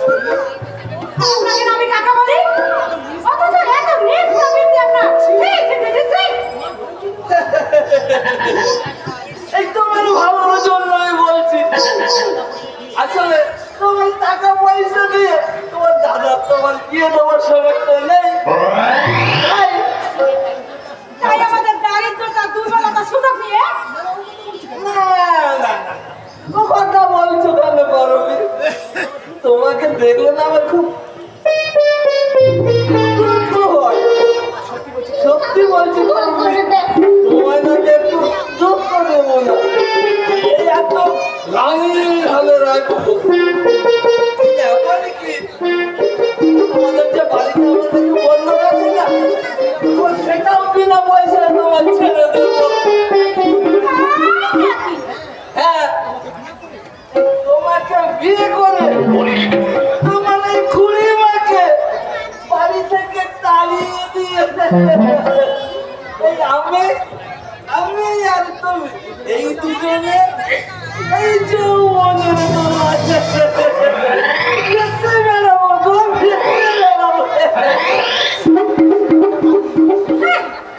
আপনাকে আমি কাকা বলি অথচ এত নিজ নবীন আপনার এই তোমার ভালোর জন্যই বলছি। আসলে তোমার টাকা পয়সা দিয়ে তোমার দাদা তোমার বিয়ে দেওয়ার সামর্থ্য নেই, তাই আমাদের দারিদ্রতা দুর্বলতা সুযোগ নিয়ে কথা বলছো কেন করবি? তোমাকে দেখলে না আমার খুব সত্যি বলছি, তোমায় নাকি একটু দুঃখ দেবো না, এই এত রাঙিয়ে ভালো রাখবো। কি তোমাদের যে বাড়িতে আমাদেরকে বন্ধ আছে না, সেটাও বিনা পয়সায় তোমার ছেড়ে দেবো। হ্যাঁ, তোমাকে বিয়ে করে তোমার এই খুঁড়ি মাকে বাড়ি থেকে তাড়িয়ে দিয়ে এই আমি আর তুমি এই দুজনে এই যৌবনের তোমার বেঁচে বেড়াবো গো, বেঁচে বেড়াবো।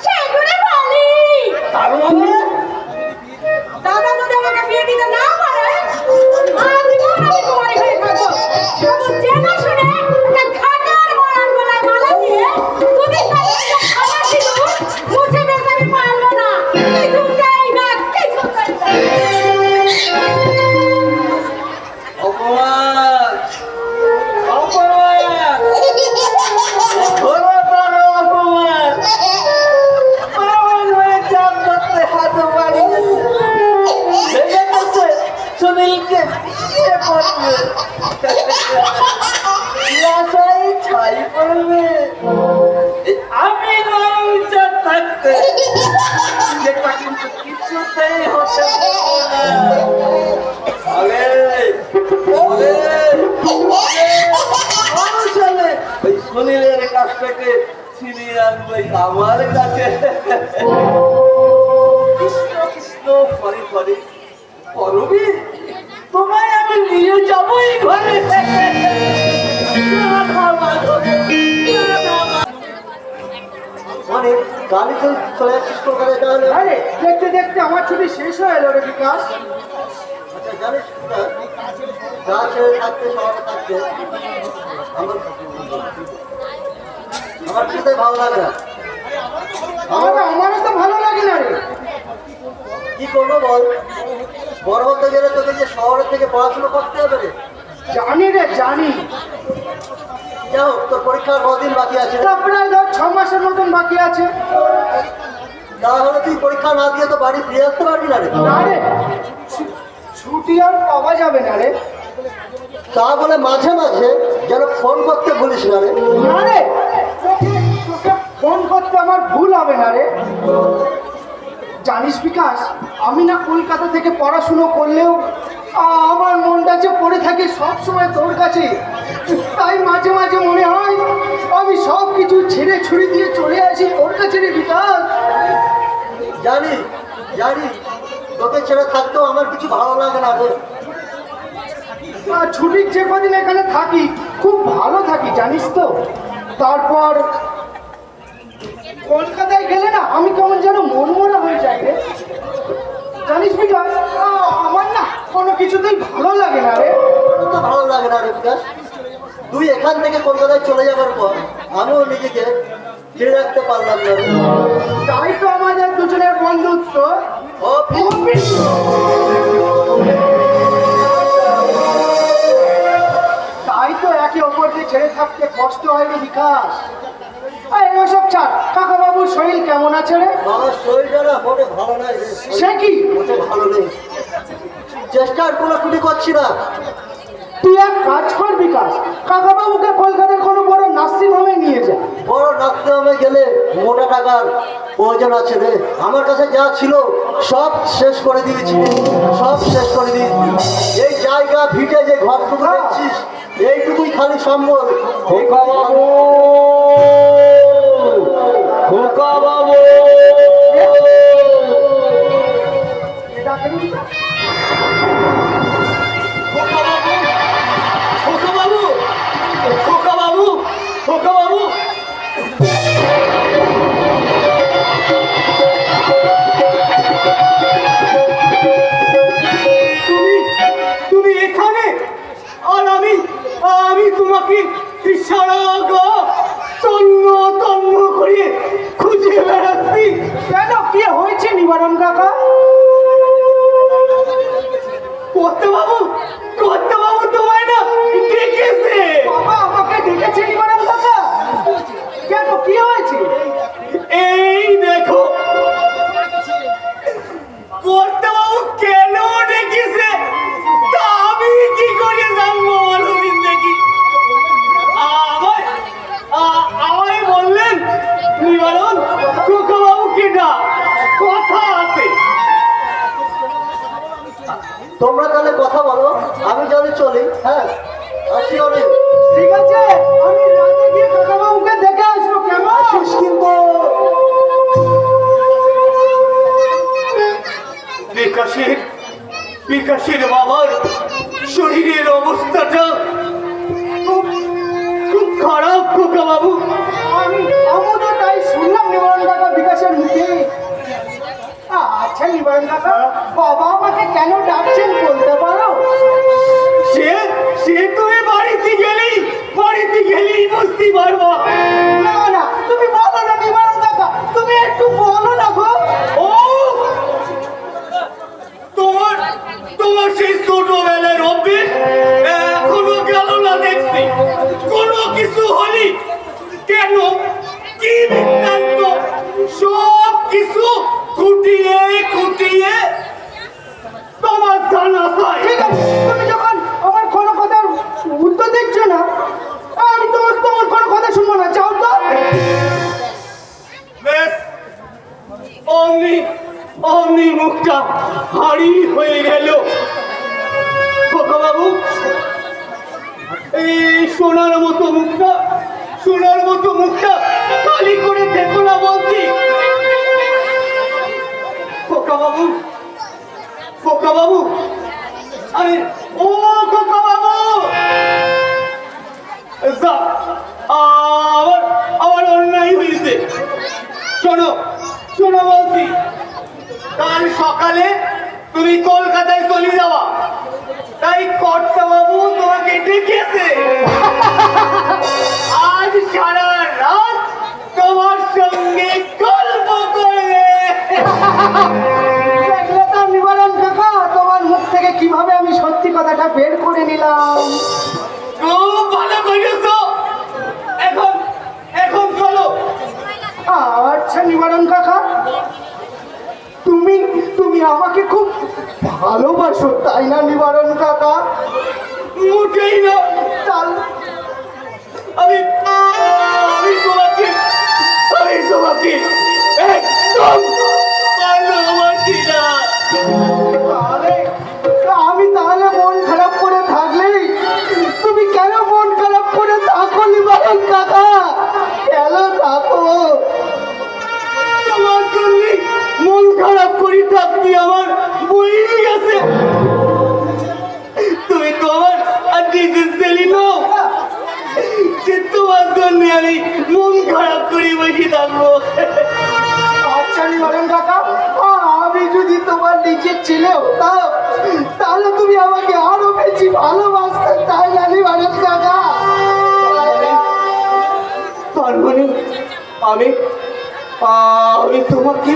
সেগুলো বলি তার মানে দাদা যদি আমাকে বিয়ে দিতে না পারে আজীবন আমি কুমারী হয়ে থাকবো। শুধু জেনে শুনে একটা ঘাটার মরার গলায় মালা দিয়ে দুদিন পরে খাবার দিল মুছে ফেলতে আমি পারবো না। কিছুতেই না, কিছুতেই না। অপমান, অপমান, ঘোরতর অপমান। আমার হয়ে চাপ ধরতে হাত বাড়িয়েছে, ভেবে গেছে সুনীলকে বিয়ে করবে, আশায় ছাই পড়বে। আমি রঞ্চা থাকতে যেটা কিন্তু কিছুতেই হতে দেবো না। আরে ওই সুনীলের কাছ থেকে ছিনিয়ে আনবে আমার কাছে। কৃষ্ণ কৃষ্ণ পরে পরে করবি, তোমায় আমি নিয়ে যাবোই ঘরে। মানে গাড়ি তো চলে যাচ্ছিস কলকাতায় তাহলে? আরে দেখতে দেখতে আমার ছুটি শেষ হয়ে এলো রে বিকাশ। আচ্ছা জানিস না, যা ছেড়ে থাকতে শহরে থাকতে আমার কিছুতেই ভালো লাগে না। আমারও তো ভালো লাগে না রে। কি করবো বল, বড় হতে গেলে তোকে যে শহরের থেকে পড়াশোনা করতে হবে রে। জানি রে জানি, যাই হোক, তোর পরীক্ষার কদিন বাকি আছে? প্রায় ধর 6 মাসের মতন বাকি আছে। তাহলে তুই পরীক্ষা না দিয়ে তো বাড়ি ফিরে আসতে পারবি না রে। না রে, ছুটি আর পাওয়া যাবে না রে। তা বলে মাঝে মাঝে যেন ফোন করতে ভুলিস না রে। না রে, তোকে ফোন করতে আমার ভুল হবে না রে। জানিস বিকাশ, আমি না কলকাতা থেকে পড়াশুনো করলেও আমার মনটা যে পড়ে থাকে সব সময় তোর কাছে। তাই মাঝে মাঝে মনে হয় আমি সব কিছু ছেড়ে ছুড়ে দিয়ে চলে আসি ওর কাছে রে বিকাশ। জানি জানি, তোকে ছেড়ে থাকতেও আমার কিছু ভালো লাগে না রে। আর ছুটির যে কদিন এখানে থাকি খুব ভালো থাকি জানিস তো। তারপর কলকাতায় গেলে না আমি কেমন যেন মনমরা হয়ে যাই রে। জানিস বিকাশ, আমার না কোনো কিছুতেই ভালো লাগে না রে। তো ভালো লাগে না রে বিকাশ। তুই এখান থেকে কলকাতায় চলে যাবার পর আমিও নিজেকে ছেড়ে রাখতে পারলাম না রে। তাই তো আমাদের দুজনের বন্ধুত্ব। তাই তো একে অপরকে ছেড়ে থাকতে কষ্ট হয় রে বিকাশ। এসব ছাড়, কাকা বাবুর শরীর কেমন আছে রে? বাবার শরীরটা না মোটে ভালো নাই রে। সে কি? মোটে ভালো নেই, চেষ্টার কোনো টুটি করছি না। তুই এক কাজ কর বিকাশ, কাকা বাবুকে কলকাতার কোনো বড় নার্সিং হোমে নিয়ে যা। বড় নার্সিং হোমে গেলে মোটা টাকার প্রয়োজন আছে রে। আমার কাছে যা ছিল সব শেষ করে দিয়েছি, সব শেষ করে দিয়েছি। এই জায়গা ভিটে যে ঘরটুকু দেখছিস এইটুকুই খালি সম্বল। খোকা বাবু, খোকা বাবু, খোকা বাবু, খোকা বাবু? আমিও তো তাই শুনলাম নিবারণ কাকা বিকাশের মুখে। আচ্ছা নিবারণ কাকা, বাবা আমাকে কেন ডাকছেন বলতে পারো? সে সে তুমি বাড়িতে গেলেই বুঝতে পারবো। না না, তুমি বলো না নিবারণ কাকা, তুমি একটু বলো না গো। ও তোমার তোমার সেই ছোটবেলার অভ্যেস এখনো গেল না দেখছি। কোনো কিছু হলি কেন, কি বৃত্তান্ত, সব কিছু খুঁটিয়ে খুঁটিয়ে তোমার জানা চাই। ঠিক আছে, তুমি যখন আমার কোনো কথার উত্তর দিচ্ছ না, আমি তোমার কোনো কথা শুনবো না, যাও তো। বেশ, অমনি অমনি মুখটা হাড়ি হয়ে গেল। খোকা বাবু, এই সোনার মতো মুখটা খালি করে দেখো না বলছি। খোকা বাবু, আরে ও খোকা বাবু, যা, আমার অন্যায় হয়েছে। শোনো বলছি, কাল সকালে তুমি কলকাতায় চলে যাওয়া, তাই কর্তা বাবু তোমাকে ডেকেছে। আজ সারা রাত তোমার সঙ্গে গল্প করবে। দেখলে তো নিবারণ কাকা, তোমার মুখ থেকে কিভাবে আমি সত্যি কথাটা বের করে নিলাম। খুব ভালো করেছো। এখন চলো। আচ্ছা নিবারণ কাকা, তুমি আমাকে খুব ভালোবাসো তাই না নিবারণ কাকা? মোটেই না। তাহলে আমি তোমাকে একদম ভালোবাসি না। আমি তাহলে মন খারাপ করে থাকলেই তুমি কেন মন খারাপ করে থাকো নিবারণ কাকা? কেন থাকো? তোমার জন্য মন খারাপ করি থাকবি আমার বই গেছে। তুমি তোমার আর নিজের ছেলে নও যে তোমার জন্য আমি মন খারাপ করি বসে থাকবো। আচ্ছা নিবারণ কাকা, আমি যদি তোমার নিজের ছেলে হতাম তাহলে তুমি আমাকে আরো বেশি ভালোবাসতে তাই না নিবারণ কাকা? তার মানে আমি তোমাকে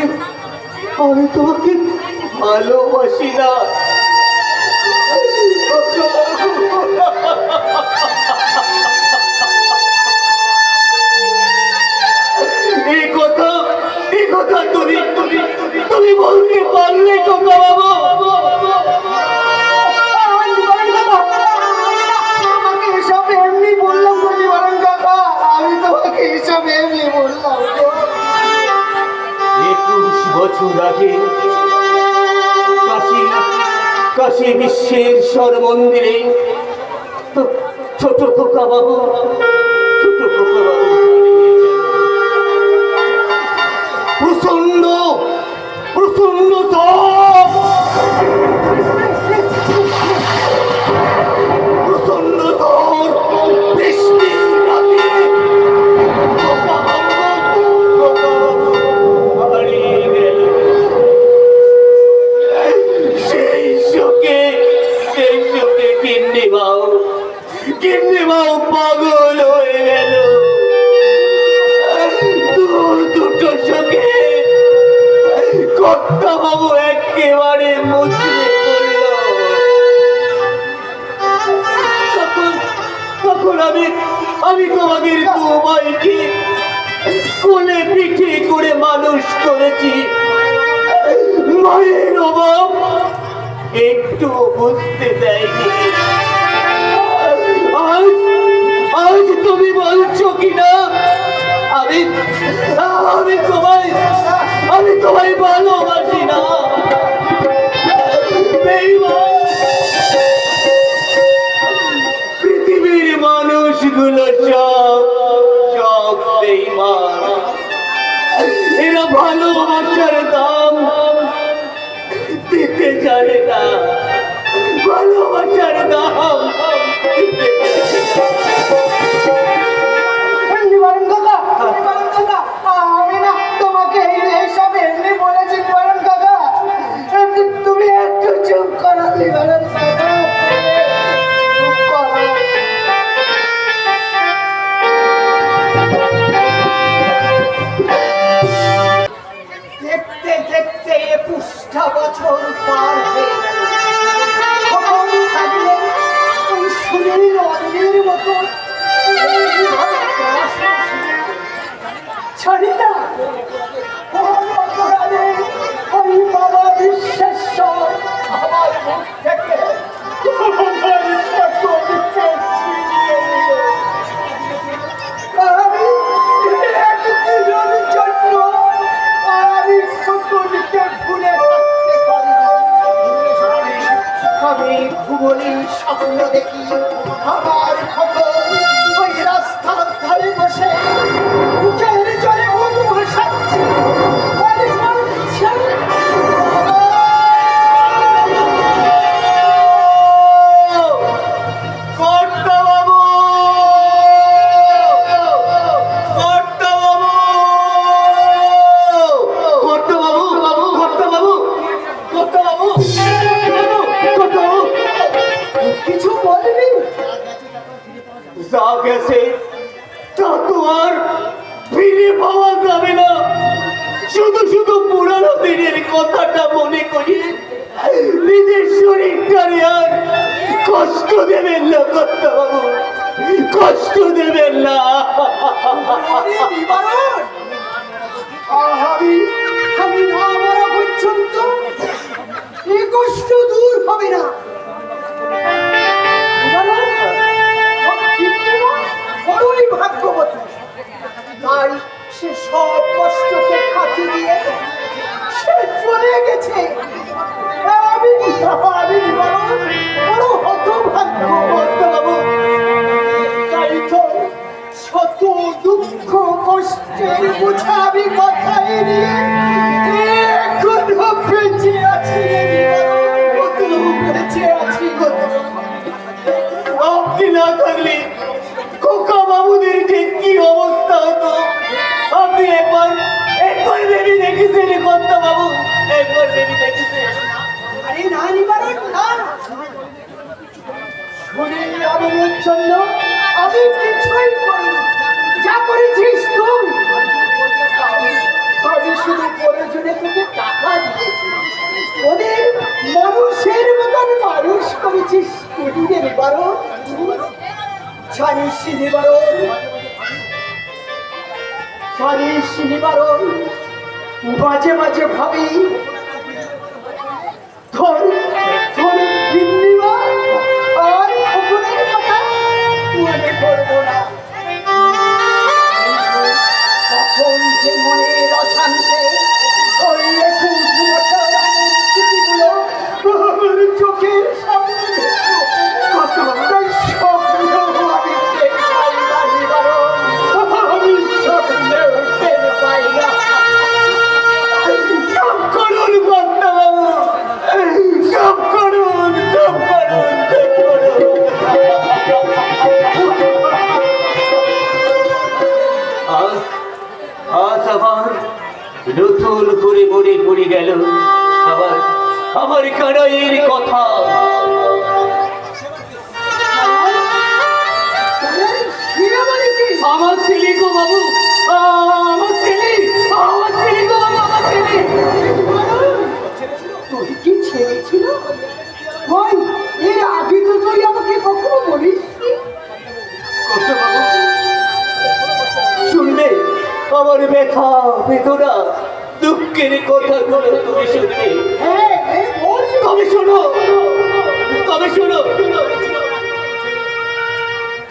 ভালোবাসি না। এই কথা তুমি বলতে পারলে খোকা বাবু? আমাকে এসব এমনি বললাম তো নিবারণ কাকা, আমি তোমাকে এসব এমনি বললাম। 21 বছর আগে কাশী বিশ্বেশ্বর মন্দিরে ছোট খোকা বাবু প্রচন্ড ঝড়, বৃষ্টি রাতে খোকা বাবু হারিয়ে গেল। সেই শোকে গিন্নি মাও পাগল হয়ে গেল। দুটো শোকে কর্তা বাবু একেবারে মুচড়ে পড়ল। তখন আমি তোমাদের দুবাইকে কোলে পিঠে করে মানুষ করেছি। মায়ের অভাব একটু বুঝতে দেয়নি। আজ তুমি বলছো কিনা আমি তোমায় ভালোবাসি না। পৃথিবীর মানুষগুলো সব বেঈমান। এরা ভালোবাসার দাম দিতে জানে না, ভালোবাসার দাম দিতে জানে না। যা গেছে তা তো আর ফিরে পাওয়া যাবে না। শুধু শুধু পুরানো দিনের কথাটা মনে করি নিজের শরীরটারে আর কষ্ট দেবেন না কর্তাবাবু, কষ্ট দেবেন না। আমি না মরা পর্যন্ত এই কষ্ট দূর হবে না। বড়ই ভাগ্যবতী, তাই সে সব কষ্টকে কাটি দিয়ে সে চলে গেছে। আমি বড় হতভাগ্য কর্তাবাবু। তাই তো শত দুঃখ কষ্টের বোঝা আমি মাথায় নিয়ে এখনো বেঁচে আছি। বেঁচে আছি। আপনি না থাকলে খোকা বাবুদের যে কি অবস্থা হতো আপনি একবার ভেবে দেখেছেন কর্তাবাবু? একবার ভেবে দেখেছেন? আরে না নিবারণ না, শরীর আনন্দের জন্য আমি কিছুই করিনি। যা করেছিস তুই, আমি শুধু প্রয়োজনে তোকে টাকা দিয়েছি। ওদের মানুষের মতন মানুষ করেছিস তুই রে নিবারণ। জানিস নিবারণ, জানিস নিবারণ, মাঝে মাঝে ভাবি তোর তোর বিন্দিবা আর খবরের কথা মনে করবো না। তখন যে মনের অশান্তে ওই 21 বছর আগের স্মৃতিগুলো আমার চোখের সামনে তাই স্বপ্নেও আমি টের পাই না নিবারণ। আমি স্বপ্নেও টের পাই না। সব করুন কর্তাবাবু, সব করুন, সব করুন, সব করুন। আজ আবার নতুন করে মনে পড়ে গেল আবার আমার কানাইয়ের কথা। আমার ছেলে গো বাবু, আমার ছেলে, আমার ছেলে গো বাবু, আমার ছেলে। তুই কি ছেলে ছিল? ওই এর আগে তো তুই আমাকে কখনো বলিসনি। কর্তাবাবু, শুনবে আমার ব্যথা বেদনা দুঃখের কথাগুলো তুমি শুনবে। হ্যাঁ বল। তবে শোনো, তবে শোনো,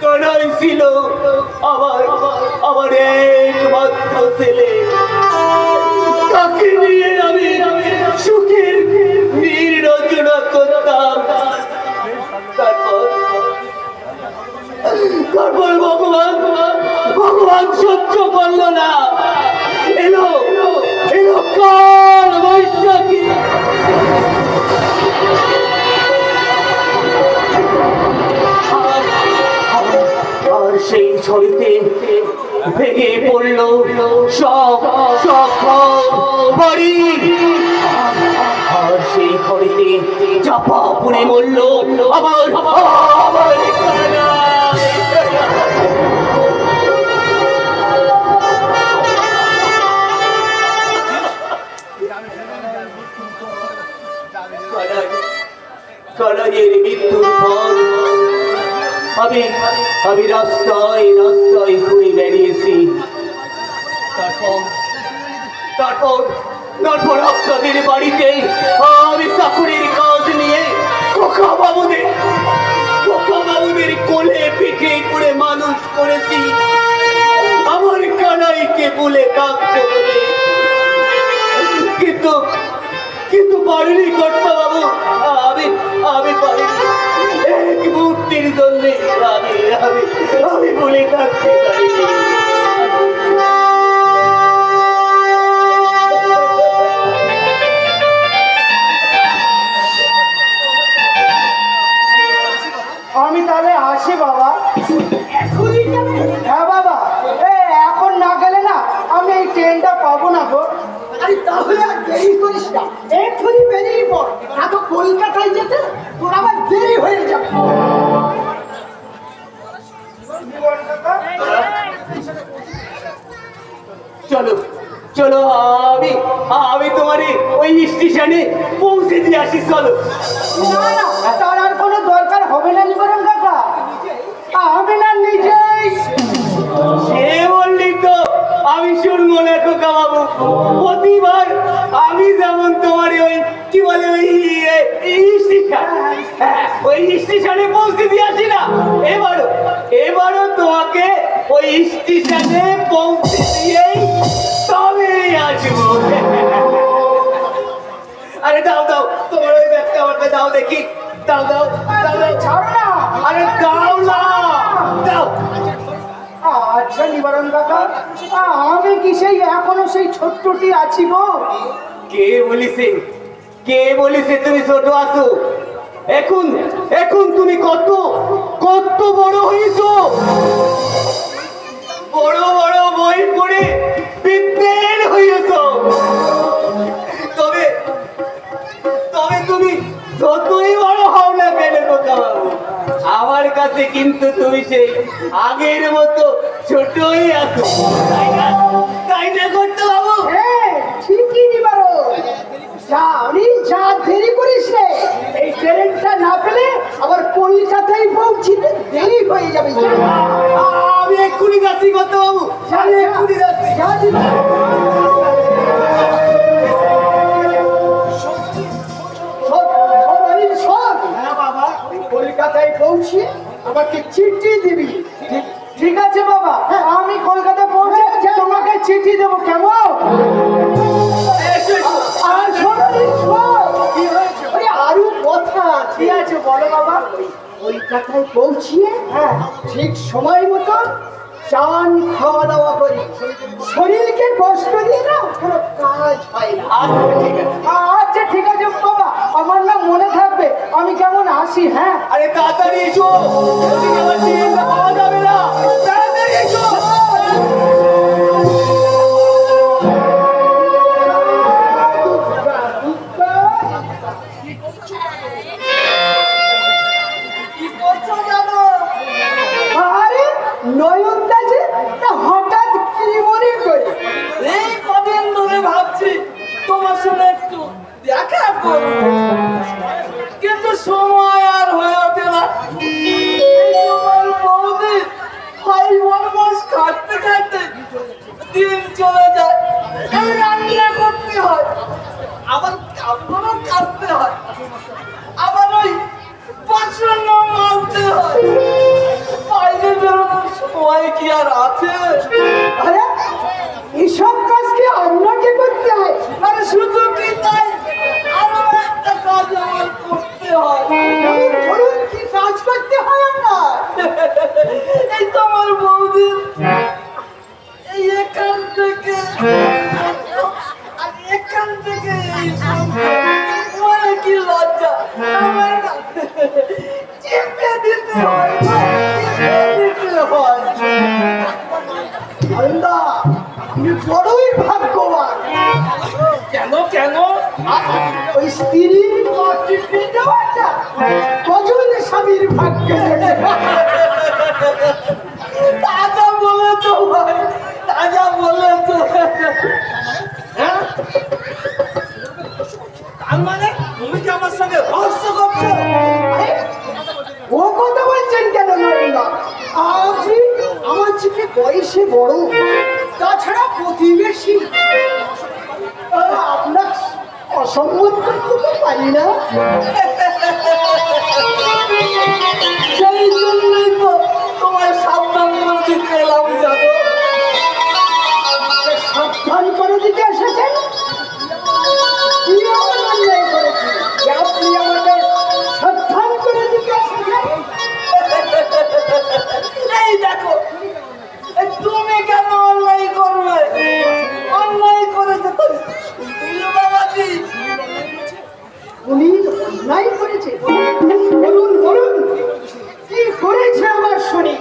কানাই ছিল আমার আমার একমাত্র ছেলে। তাকে নিয়ে আমি সুখের নীর রচনা করতাম। তারপর ভগবান সহ্য করলো না, এলো এলো কাল বৈশাখী। আর সেই ছড়িতে ভেঙে পড়লো সব সব বাড়ি। আর সেই ঘড়িতে চাপা পড়ে মরল আবার আবার কানাইয়ের মৃত্যুর পর আমি আমি রাস্তায় রাস্তায় ঘুরে বেরিয়েছি। তারপর তারপর তারপর আপনাদের বাড়িতে আমি চাকরির কাজ নিয়ে খোকা বাবুদের কোলে পিঠে করে মানুষ করেছি। আমার কানাইকে বলে ডাকতে বলে, কিন্তু কিন্তু পারিনি কর্তাবাবু, আমি আমি পারিনি। এক মুক্তির জন্য আমি আমি আমি বলে থাকতে পারিনি। আমি তাহলে আসি বাবা। এখনই যাবে? হ্যাঁ বাবা, এখন না গেলে না আমি এই ট্রেনটা পাবো না গো। আরে তাহলে আর দেরি করিস না, এখনই বেরিয়ে পড়। এত কলকাতায় যেতে তোর আবার দেরি হয়ে যাবে। চলো চলো, আমি আমি তোমার ওই স্টেশনে পৌঁছে দিয়ে আসি, চলো। না না, তার আর কোনো দরকার হবে না নিবারণ কাকা, আমি না নিজেই। সে বললি তো আমি শুনবো না খোকা বাবু। প্রতিবার আমি যেমন তোমার ওই কি বলে ওই স্টেশন, ওই স্টেশনে পৌঁছে দিয়ে আসি না, এবারও তোমাকে ওই স্টেশনে পৌঁছে দিয়েই তবে আসবো। আরে দাও দাও, তোমার ওই ব্যাগটা আমাকে দাও দেখি, দাও দাও দাও দাও। ছাড়ো না। আরে দাও না, দাও। আচ্ছা নিবারণ কাকা, আমি কি সেই এখনো সেই ছোট্টটি আছি গো? কে বলিছে, কে বলিছে তুমি ছোট আছো? এখন এখন তুমি কত কত বড় হয়েছো, বড় বড় বই পড়ে বিদ্যের হয়েছো। তবে তবে তুমি যতই বড় হও না কেন খোকা বাবু, আমার কাছে কিন্তু তুমি সেই আগের মতো ছোটই আছো, তাই না? তাই না করতে বাবু? হ্যাঁ ঠিকই নিবারণ, যা দেরি করিস রে, এই ট্রেনটা না পেলে আবার কলকাতায় পৌঁছিতে দেরি হয়ে যাবে। আমি এক্ষুনি যাচ্ছি কত বাবু, আমি এক্ষুনি যাচ্ছি। কলকাতায় পৌঁছে আমাকে চিঠি দিবি। ঠিক আছে বাবা, আমি কলকাতা পৌঁছে তোমাকে চিঠি দেবো, কেমন? আর শোনো রে, শোন। ওরে আরো কথা আছে। কি আছে বলো বাবা? কলকাতায় পৌঁছিয়ে ঠিক সময় মতো চান খাওয়া দাওয়া করি, শরীরকে কষ্ট দিয়ে না কোনো কাজ হয় না। আচ্ছা ঠিক আছে বাবা, আমার না মনে থাকবে, আমি কেমন আসি। হ্যাঁ আরে তাড়াতাড়ি এসো, ওদিকে আবার ট্রেনটা পাওয়া যাবে না, তাড়াতাড়ি এসো। কি করছো জানো? আরে নয়নদা যে হঠাৎ কি মনে করে? এই কদিন ধরে ভাবছি তোমার সঙ্গে একটু দেখা করব, কিন্তু সময় আর হয়ে ওঠে না। এই তোমার বৌদি 5 মাস খাটতে খাটতে দিন চলে যায়, এই রান্না করতে হয়, আবার কাপড়ও কাচতে হয়, আবার ওই বাসন মাজতে হয়। বাইরে বেরোনোর সময় কি আর আছে? আরে এসব কাজ কি আপনাকে করতে হয়? আরে শুধু কি তাই, আরো একটা কাজ আমার করতে হয়। ধরুন কি কাজ করতে হয় না? এই তোমার বৌদি এই এখান থেকে আর এখান থেকে এই মানে কি লজ্জা, আমার না চেপে দিতে হয়, চেপে দিতে হয়। আল্লাহ, আমি বড়ই ভাগ্যবান। কেন কেন? ওই স্ত্রীর মাটি দেওয়াটা কজন স্বামীর ভাগ্য। তাজা বলে তো ভাই, তাজা বলে তো। হ্যাঁ, তার মানে তুমি কি আমার সঙ্গে রহস্য করছো? আরে, ও কথা বলছেন কেন নয়নদা? আপনি আমার থেকে বয়সে বড়, তাছাড়া প্রতিবেশী, আপনার অসম্মত করতে তো পারি না। সেই জন্যই তো তোমায় সাবধান করে দিতে এলাম, জানো? সাবধান করে দিতে এসেছেন? কি এমন অন্যায় করেছি যে আপনি আমাকে সাবধান করে দিতে এসেছেন? এই দেখো, এই তুমি কেন অন্যায় করবে? অন্যায় করেছে তো সুধীর বাবাজি। উনি অন্যায় করেছে? বলুন বলুন, কি করেছে আমার শরীর?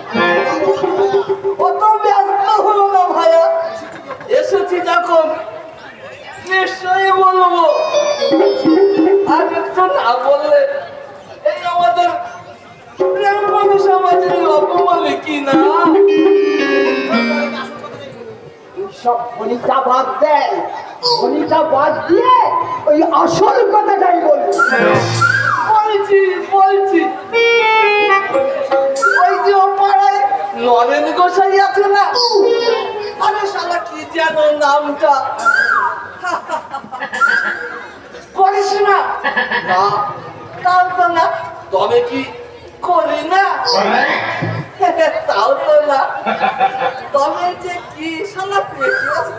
অত ব্যস্ত হলো না ভাইয়া, এসেছি যখন নিশ্চয়ই বলবো। আর একটু না বললে এই আমাদের প্রেম মানুষ আমাদের অপমানে কি না ফণিটা বাদ দেন, ফণিটা বাদ দিয়ে ওই আসল কথাটাই বলুন। বলছি বলছি ওই যে ও পাড়ায় নরেন গোসাই আছে না, আরে শালা কি যেন নামটা, করিস না? না তাও তো না। তবে কি করি না? তাও তো না। তবে যে কি শালা পেটি আছে।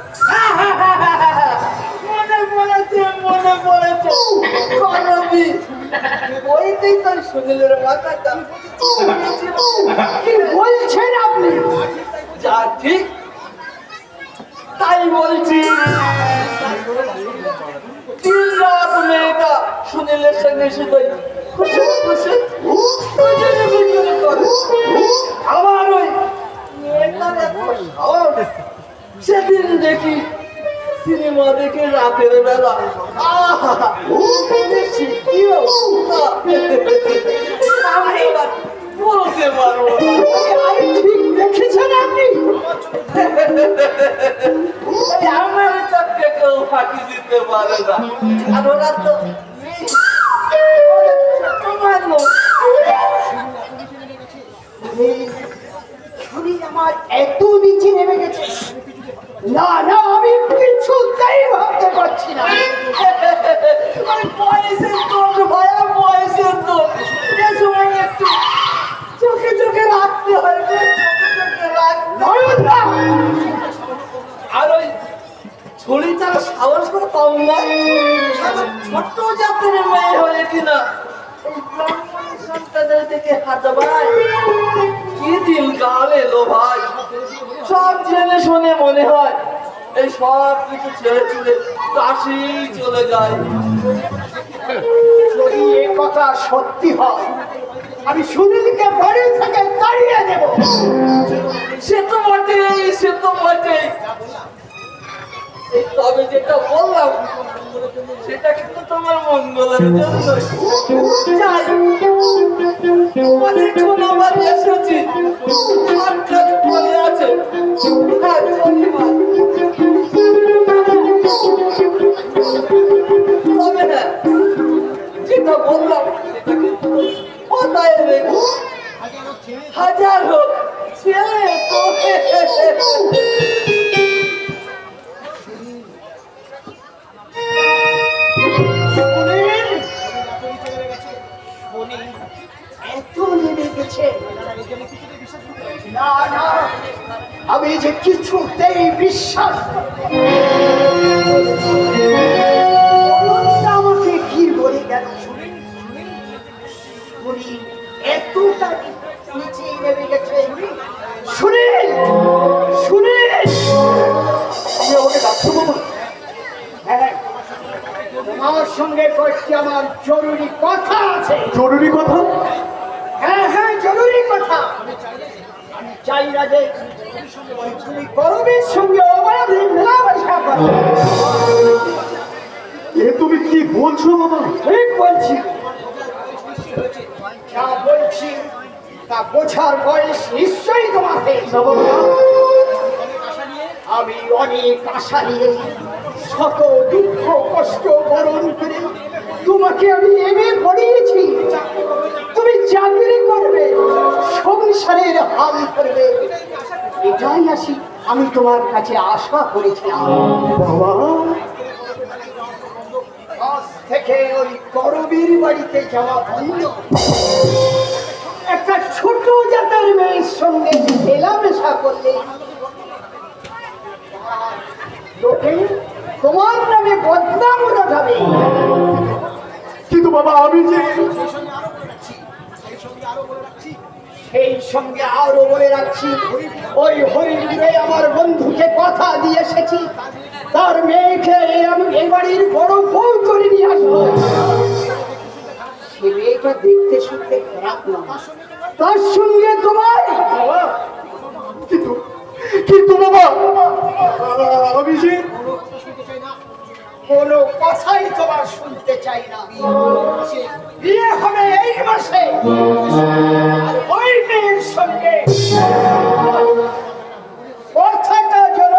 মনে পড়েছে করবি ওইটাই তোর সুনীলের মাথাটা। কি বলছেন আপনি? যা ঠিক তাই বলছি। দিন রাত মেয়েটা সুনীলের সঙ্গে শুধুই খুশি খুশি খুশি করে। আবার ওই মেয়েটার এত সাহস। সেদিন দেখি সিনেমা দেখে রাতের বেলা কি অবস্থা আমি এবার বলতে পারবো না। আরে ঠিক দেখেছেন আপনি? আমার চোখকে কেউ ফাঁকি দিতে পারে না, আর ওরা তো নেই। তোমার লোক শরীর আমার এত নিচে নেমে গেছে, না না আমি কিছুতেই ভাবতে পারছি না। বয়সের দোষ ভাইয়া, বয়সের দোষ। এ সময় একটু চোখে চোখে রাখতে হয়, চোখে চোখে রাখতে নয়ন না, আর ওই ছড়ি তারা সাহস করে কম না। ছোট্ট জাতের মেয়ে হয়ে কিনা এই ব্রাহ্মণের সন্তানের দিকে হাত ভাই, কি দিন কাল এলো ভাই। সব জেনে শুনে মনে হয় এই সব কিছু ছেড়ে ছুড়ে কাশি চলে যায়। যদি এ কথা সত্যি হয় আমি সুনীলকে বাড়ি থেকে তাড়িয়ে দেব। সে তো বটেই, সে তো বটেই। এই তবে যেটা বললাম সেটা কিন্তু তোমার মঙ্গলের জন্য। যাই, অনেকক্ষণ আবার এসেছি, আর কাজ পড়ে আছে। হ্যাঁ, চলি মা। তবে হ্যাঁ, যেটা বললাম সেটা কিন্তু মাথায় রেখো। হাজার হোক ছেলে তো এত নেমে গেছে, না না আমি যে কিছুতেই বিশ্বাস আমাকে কি বলে গেল। সুনীল এতটা নিচে নেমে গেছে। সুনীল, সুনীল তুমি আমাকে ডাকছো বাবা? হ্যাঁ, তোমার সঙ্গে কয়েকটি আমার জরুরি কথা আছে। জরুরি কথা? হ্যাঁ হ্যাঁ জরুরি কথা। আমি চাই না যে তুমি গরমের সঙ্গে অবাধে মেলামেশা করো। এ তুমি কি বলছো বাবা? ঠিক বলছি, যা বলছি তা বোঝার বয়স নিশ্চয়ই তোমার হয়েছে। আমি অনেক আশা নিয়ে শত দুঃখ কষ্ট বরণ করে তোমাকে আমি এমএ পড়িয়েছি। তুমি চাকরি করবে, সংসারের হাল করবে, এটাই আমি তোমার কাছে আশা করেছিলাম। বাবা, আজ থেকে ওই করবীর বাড়িতে যাওয়া বন্ধ। একটা ছোট জাতের মেয়ের সঙ্গে মেলামেশা করলে লোকে তোমার নামে বদনাম উঠাবে। কিন্তু বাবা আমি যে সেই সঙ্গে আরো বলে রাখছি, ওই হরিপুরে আমার বন্ধুকে কথা দিয়ে এসেছি, তার মেয়েকে আমি এই বাড়ির বড় বউ করে নিয়ে আসবো। সে মেয়েটা দেখতে শুনতে খারাপ না, তার সঙ্গে তোমার কিন্তু কিন্তু বাবা আমি যে কোনো কথাই তোমার শুনতে চাই না। বিয়ে হবে এই মাসে, আর ওই মেয়ের সঙ্গে কথাটা যেন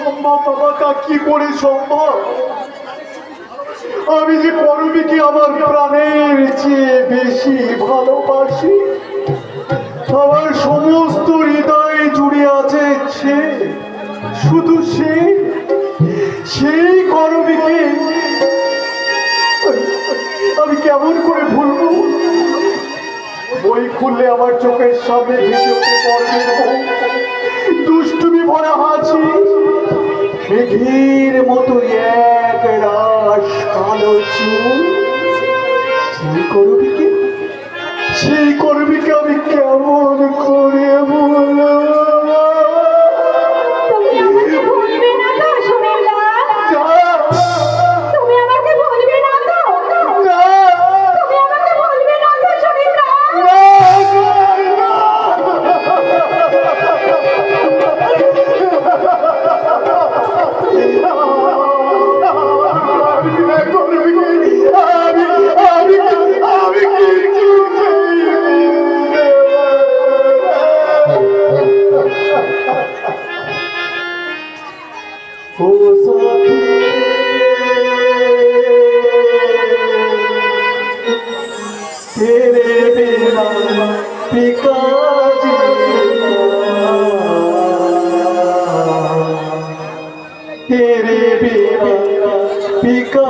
সম্ভব বাবা, তা কি করে সম্ভব? আমি যে করবীকে আমার প্রাণের চেয়ে বেশি ভালোবাসি, আমার সমস্ত হৃদয় জুড়ে আছে সে, শুধু সেই করবীকে আমি কেমন করে ভুলবো? বই খুললে আমার চোখের সামনে ভেসে ওঠে করবীর মুখ, দুষ্টুমি ভরা হাসি, মেঘের মতো এক রাশ কালো চুল। সেই করবীকে আমি কেমন করে বলবো? তুমি আমাকে ভুলবে না তো সুনীল লাল? তুমি আমাকে ভুলবে না তো? তুমি আমাকে ভুলবে না তো সুনীল লাল? तेरे बिना पिका तेरे बिना पिका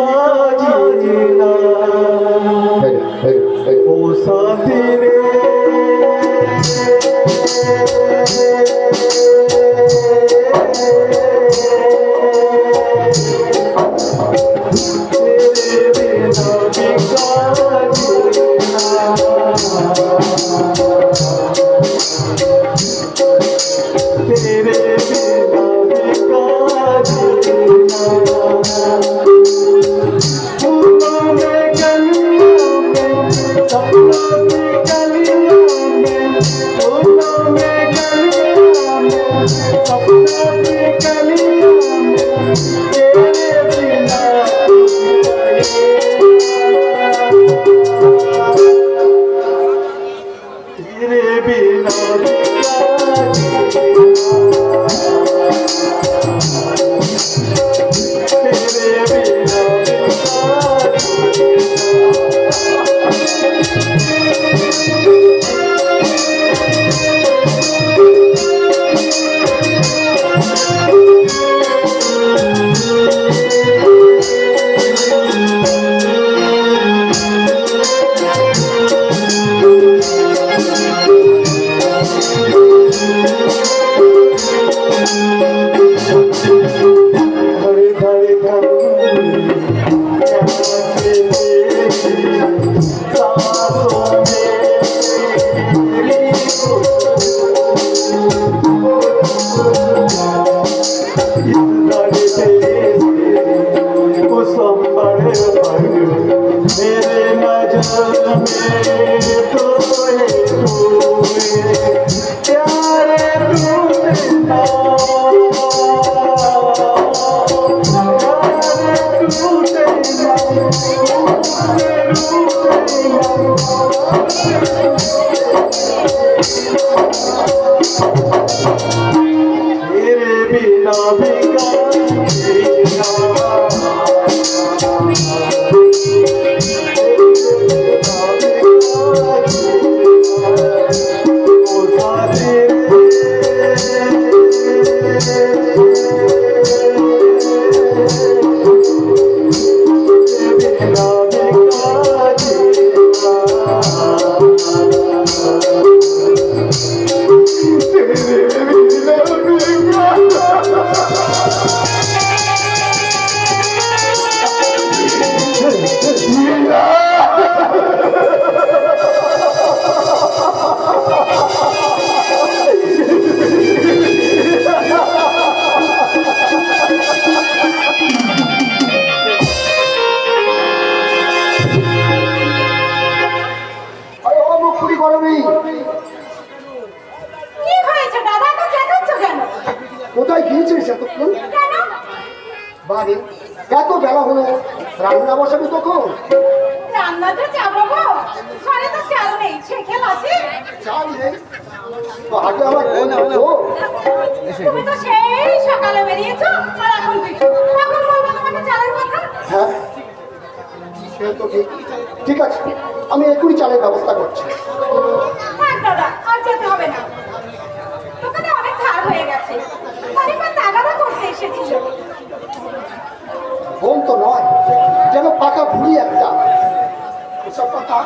जीना ओ साथी रे কোথায় গিয়েছিস এতক্ষণ? কেন? বাড়ি এত বেলা হলো, রান্না বসাবি তখন? রান্না তো যাবো গো, ঘরে তো চাল নেই, ছেঁকে আছে। চাল নেই তো আগে আমার বল তো। তুমি তো সেই সকালে বেরিয়েছো, তোকে। ঠিক আছে, আমি এক্ষুনি চালের ব্যবস্থা করছি। থাক দাদা, আর যেতে হবে না। দোকানে অনেক ধার হয়ে গেছে, খানিকবার তাগাদা করতে এসেছিল। বোন তো নয়, যেন পাকা বুড়ি একটা। এসব কথা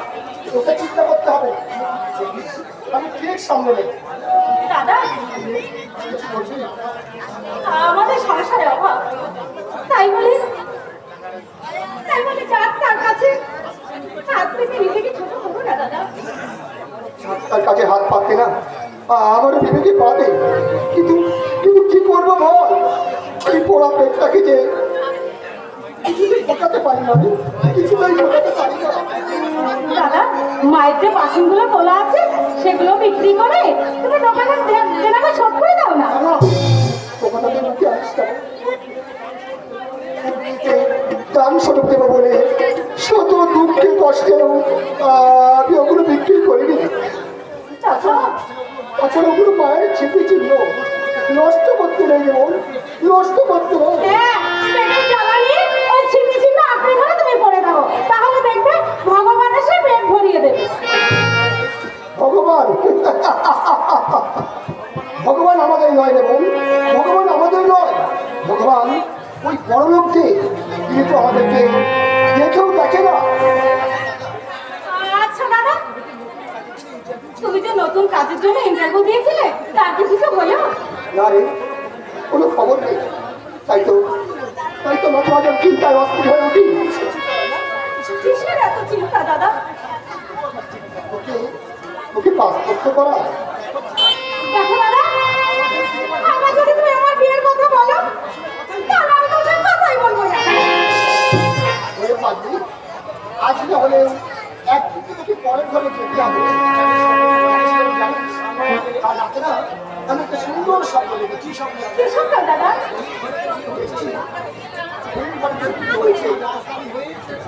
তোকে চিন্তা করতে হবে না। আমি ঠিক সামনে নেব। দাদা, আমাদের সংসারে অভাব, তাই বলে যার তার কাছে হাত পেতে নিজেকে ছোট করবো না দাদা। তার কাছে হাত পাততে না, আমারও বিবেকে পাবে। কিন্তু কিন্তু কি করবো বল? এই পোড়া পেটটাকে যে কিছুতেই ফোটাতে পারি না, কিছুতেই ফোটাতে পারি না। দাদা, মায়ের যে বাসনগুলো তোলা আছে সেগুলো বিক্রি করে তুমি দোকানে দেনাটা শোধ করে দাও না। না, দোকানটাকে মুখে আসিস কেন? দান স্বরূপ দেবো বলে শত দুঃখে কষ্টেও আমি ওগুলো বিক্রি করিনি। চাচা, তাছাড়া ওগুলো মায়ের ছেপে চিহ্ন, নষ্ট করতে নেই যেমন, নষ্ট করতে নেই। হ্যাঁ, পেটের জ্বালানি ওই ছিপি ছিপি আপনি ঘরে তুমি পড়ে দাও, তাহলে দেখবে ভগবান এসে পেট ভরিয়ে দেবে। ভগবান ভগবান আমাদের নয় রে বোন, ভগবান আমাদের নয়। ভগবান ওই বড় লোককে, তিনি তো আমাদেরকে দেখেও দেখে না। আচ্ছা দাদা, তুমি যে নতুন কাজের জন্য ইন্টারভিউ দিয়েছিলে তার কি কিছু হলো? না রে, কোনো খবর নেই। তাই তো মাঝে মাঝে চিন্তায় অস্থির হয়ে উঠি। কিসের এত চিন্তা দাদা? ওকে পাস করতে করা। দেখো দাদা, আমার যদি তুমি আমার বিয়ের কথা বলো তাহলে আমি তোমার কথাই বলবো না। ওরে পাগলি, আজ না হলে একদিকে তোকে পরের ঘরে যেতে হবে। আর রাতে না আমি একটা সুন্দর স্বপ্ন দেখেছি। কি স্বপ্ন দাদা?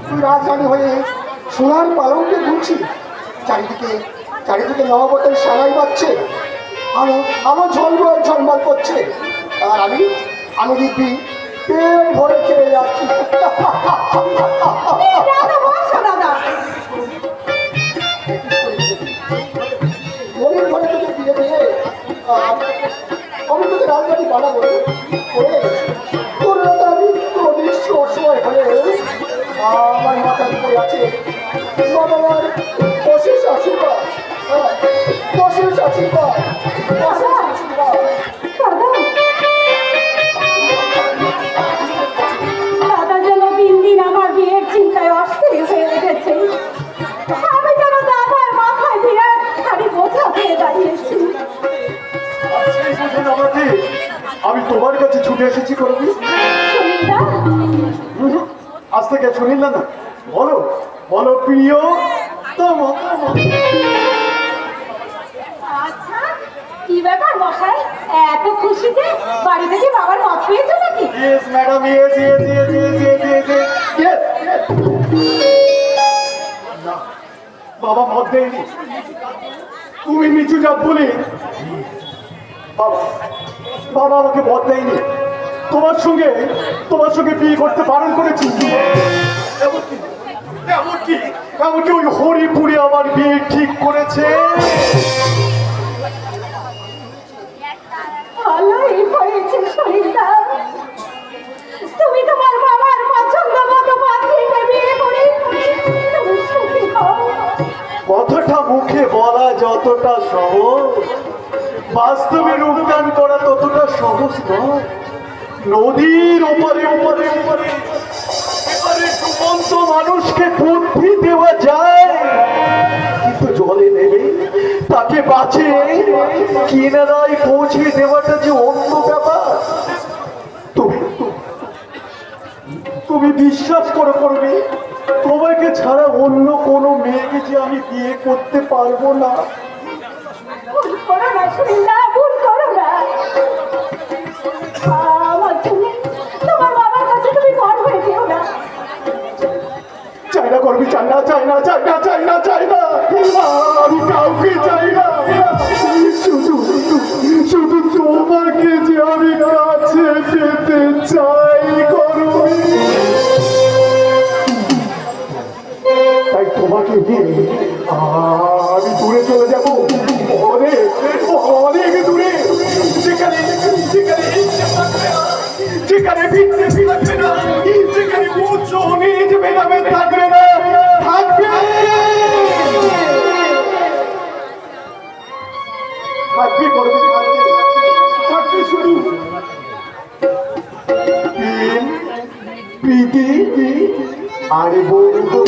তুই রাজধানী হয়ে সোনার পালঙ্কে ঘুরছি, চারিদিকে নবাবতের সানাই বাজছে, আলো ঝলমল ঝলমল করছে, আর আমি দিব্যি পেট ভরে খেয়ে যাচ্ছি। দাদা বলছো দাদা? মনের ঘরে তোকে দিয়ে দিয়ে আমি তোকে রাজধানী বানাবো। তোর রাতে আমি অদৃশ্য অসহায় হয়ে আমার মাথার উপরে আছে বাবার অশেষ আশীর্বাদ, অশেষ আশীর্বাদ, অশেষ আশীর্বাদ। দাদা যেন দিন দিন আমার বিয়ের চিন্তায় অস্থির হয়ে উঠেছে। আমি যেন দাদার মাথায় বিরাট ভারী বোঝা হয়ে দাঁড়িয়েছি। আমি তোমার কাছে ছুটে এসেছি করবি। সুনীলদা, আজ থেকে শুনিল না, বলো বলো প্রিয় আচ্ছা কি ব্যাপার মশাই, এত খুশিতে বাড়ি থেকে বাবার মত পেয়েছো নাকি? Yes madam, yes yes yes yes yes yes yes. বাবা মত দেয়নি, তুমি নিচু যাও বলে বাবা আমাকে মত দেয়নি। তোমার সঙ্গে বিয়ে করতে বারণ করেছি। এমনকি ওই হরিপুরে আমার বিয়ে ঠিক করেছে। ভালোই হয়েছে সুনীলদা, তুমি তোমার বাবার পছন্দ মতো পাত্রীকে বিয়ে করে তুমি সুখী হও। কথাটা মুখে বলা যতটা সহজ, বাস্তবে রূপদান করা ততটা সহজ নয়। নদীর ওপারে ওপারে ওপারে এবারে ডুবন্ত মানুষকে বুদ্ধি দেওয়া যায়, কিন্তু জলে নেবে তাকে বাঁচিয়ে কিনারায় পৌঁছে দেওয়াটা যে অন্য ব্যাপার। তুমি বিশ্বাস করবে, তোমাকে ছাড়া অন্য কোনো মেয়েকে যে আমি বিয়ে করতে পারবো না। ভুল করো না সুনীলদা, ভুল করো না। আমার জন্য তোমার বাবার কাছে তুমি বড় হয়ে যেও না। চাই না করবি, চাই না চাই না চাই না চাই না চাই না, আমি কাউকে চাই না। শুধু শুধু তোমাকে যে আমি কাছে পেতে চাই করবি। তোমাকে নিয়ে আমি দূরে চলে যাবো, অনেক অনেক দূরে, যেখানে যেখানে ইচ্ছে থাকবে না, যেখানে ভিড়তে থাকবে না, যেখানে উঁচু নিচ ভেদাভেদ থাকবে না, থাকবে থাকবে করবে থাকবে শুধু প্রেম, প্রীতি আর বন্ধু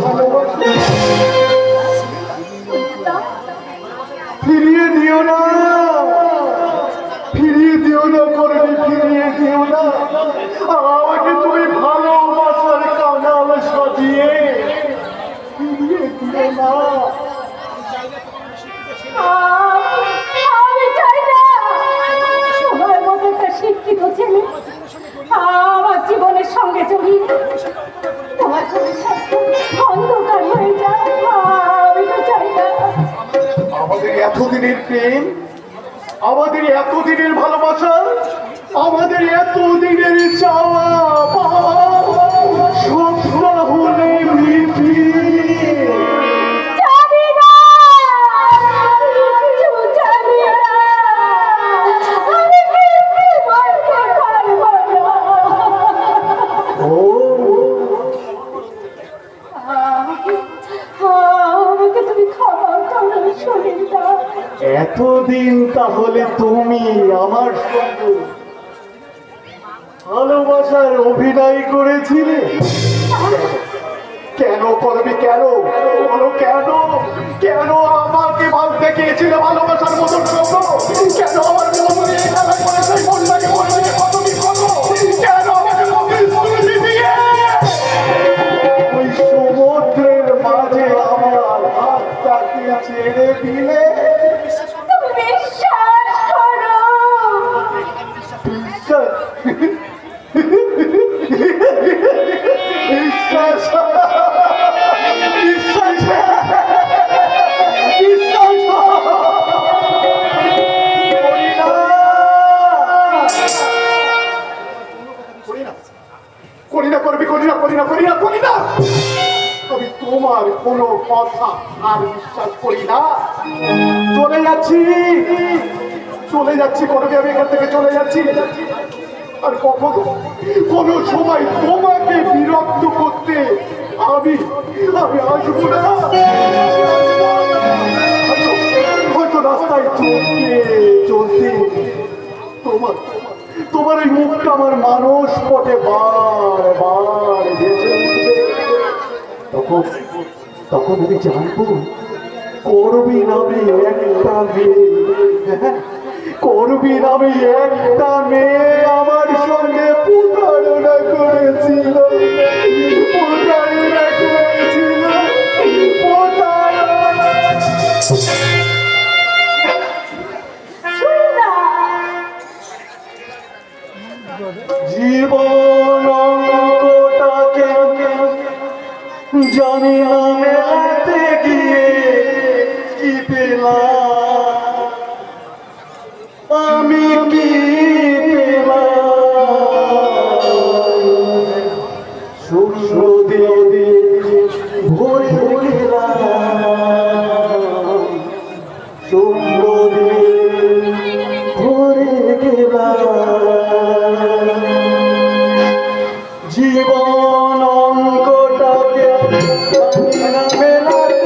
ভালোবাসা। ফিরিয়ে দিও না, ফিরিয়ে দিও না করবি, ফিরিয়ে দিও না আমাকে তুমি ভালোবাসার কানাল সাজিয়ে, ফিরিয়ে দিও না। আমি চাই না তোমার মতো একটা শিক্ষিত ছেলে আমার জীবনের সঙ্গে জড়িয়ে তোমার ভবিষ্যৎ অন্ধকার হয়ে যায়। আমি তো চাই না। আমাদের এতদিনের প্রেম, আমাদের এতদিনের ভালোবাসা, আমাদের এতদিনের চাওয়া পাওয়া সব হলে মিটিয়ে জানি না, কিচ্ছু জানি না। আমি কিন্তু বলতে পারবো না। আমাকে তুমি ক্ষমা করো সুনীতা। এতদিন তাহলে তুমি আমার সঙ্গে ভালোবাসার অভিনয় করেছিলে? কেন করবি, কেন বলো, কেন কেন আমাকে ভাবতে গিয়েছিল ভালোবাসার মতন শব্দ? কেন আমার মন নিয়ে খেলা করেছে, মনটাকে মনে নিয়ে কত কি করো? কেন আমাকে স্মৃতি দিয়ে ওই সমুদ্রের মাঝে আমার হাতটাকে ছেড়ে দিলে? তুমি বিশ্বাস করো। বিশ্বাস বিশ্বাস বিশ্বাস বিশ্বাস করি না, করবি, করি না, করি না, করি না, করি না। আমি তোমার কোনো কথা আর বিশ্বাস করি না। চলে যাচ্ছি, চলে যাচ্ছি, করবি, আমি এখান থেকে চলে যাচ্ছি। আর কখনো কোনো সময় তোমাকে বিরক্ত করতে আমি আমি আসবো না। হয়তো রাস্তায় চলতে তোমার তোমার এই মুখটা আমার মানুষ পটে বার ভেসে উঠবে। তখন তখন আমি জানবো করবি নামে একটা মেয়ে, করবি নামে একটা মেয়ে আমার সঙ্গে প্রতারণা করেছিল, প্রতারণা করেছিল, প্রতারণা। জীবন অঙ্কটাকে জানি না মেলাতে গিয়ে কি পেলাম, আমি কি পেলাম? শূন্য দিয়ে ভরে গেলাম, শূন্য দিয়ে ভরে গেলাম। জীবন অঙ্কটাকে জানি না মেলাতে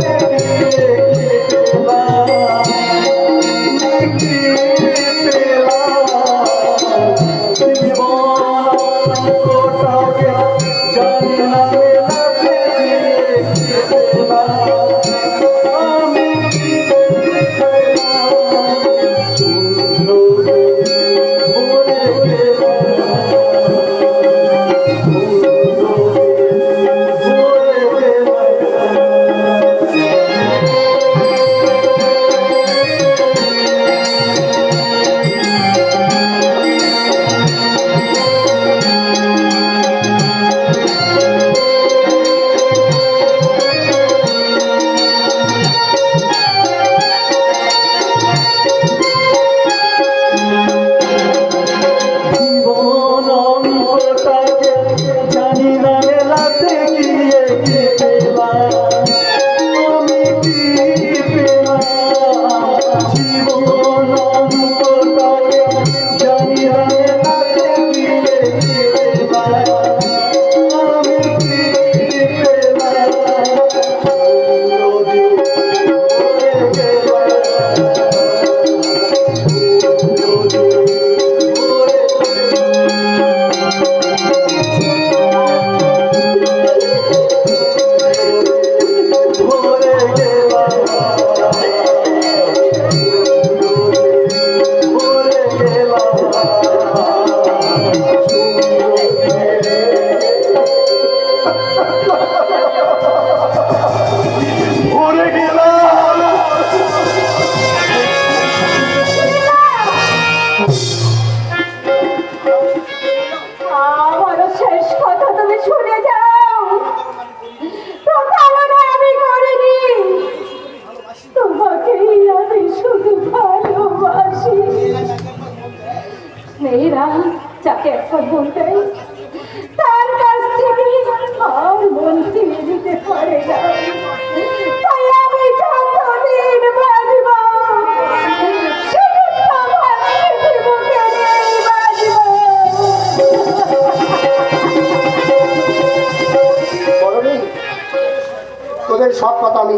তোদের সব কথা আমি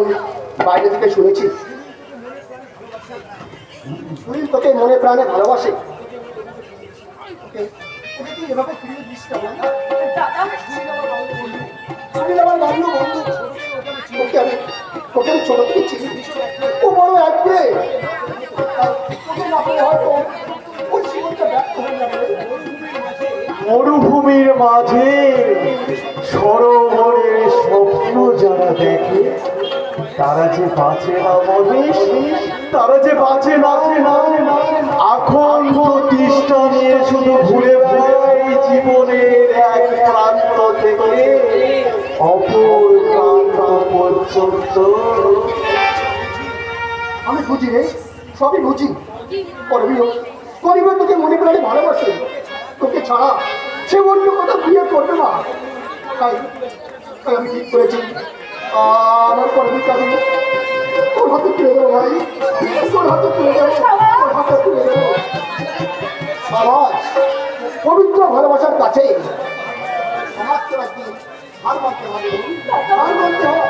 বাইরে থেকে শুনেছি। সুনীল তোকে মনে প্রাণে ভালোবাসে। ওকে তুই এভাবে ফিরিয়ে দিস না বল। দাদা সুনীল আমার বান্ধব বন্ধু। ওকে আমি ছোট থেকে চিনি। ও বড় একবে। তোকে না পেলে হয়তো ওর জীবনটা ব্যর্থ হয়ে যাবে। মরুভূমির মাঝে সরোবরের স্বপ্ন যারা দেখে তারা যে বাঁচে না মহেশ, তারা যে বাঁচে না। এখন প্রতিষ্ঠা নিয়ে শুধু ঘুরে বেড়াই জীবনের এক প্রান্ত থেকে অপর প্রান্ত পর্যন্ত। আমি বুঝি রে, সবই বুঝি। পরিবার তোকে মনে প্রাণে ভালোবাসে। তোকে ছাড়া সে অন্য কথা বিয়ে করবে না। তাই আমি ঠিক করেছি আমার পরবর্তী আমি তোর হাতে তুলে দেবো ভাই, তোর হাতে তুলে দেবো, তোর হাতে তুলে দেবো। সমাজ পবিত্র ভালোবাসার কাছে সমাজকে একদিন হার মানতে হবে, হার মানতে হবে।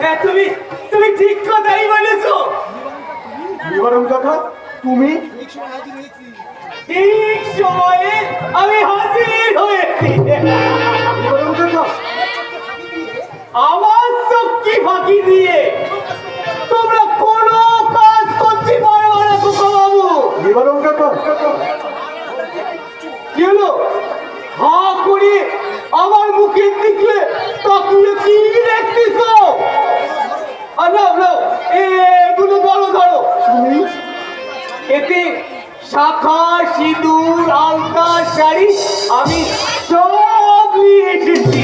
হ্যাঁ, তুমি ঠিক কথাই বলেছো। বিবরণ কাকা, তুমি ঠিক সময়ে আমি হাজির হয়েছি। বিবরণ কাকা, আমার চোখকে ফাঁকি দিয়ে তোমরা কোনো কাজ করতে পারবে না খোকা বাবু। বিবরণ কাকা, কি হলো? হা করে আমার মুখের দিকে তাকিয়ে কি দেখতেছ? আর নাও এগুলো ধরো। তুমি এতে শাখা, সিঁদুর, আলতা, শাড়ি আমি সব নিয়ে এসেছি।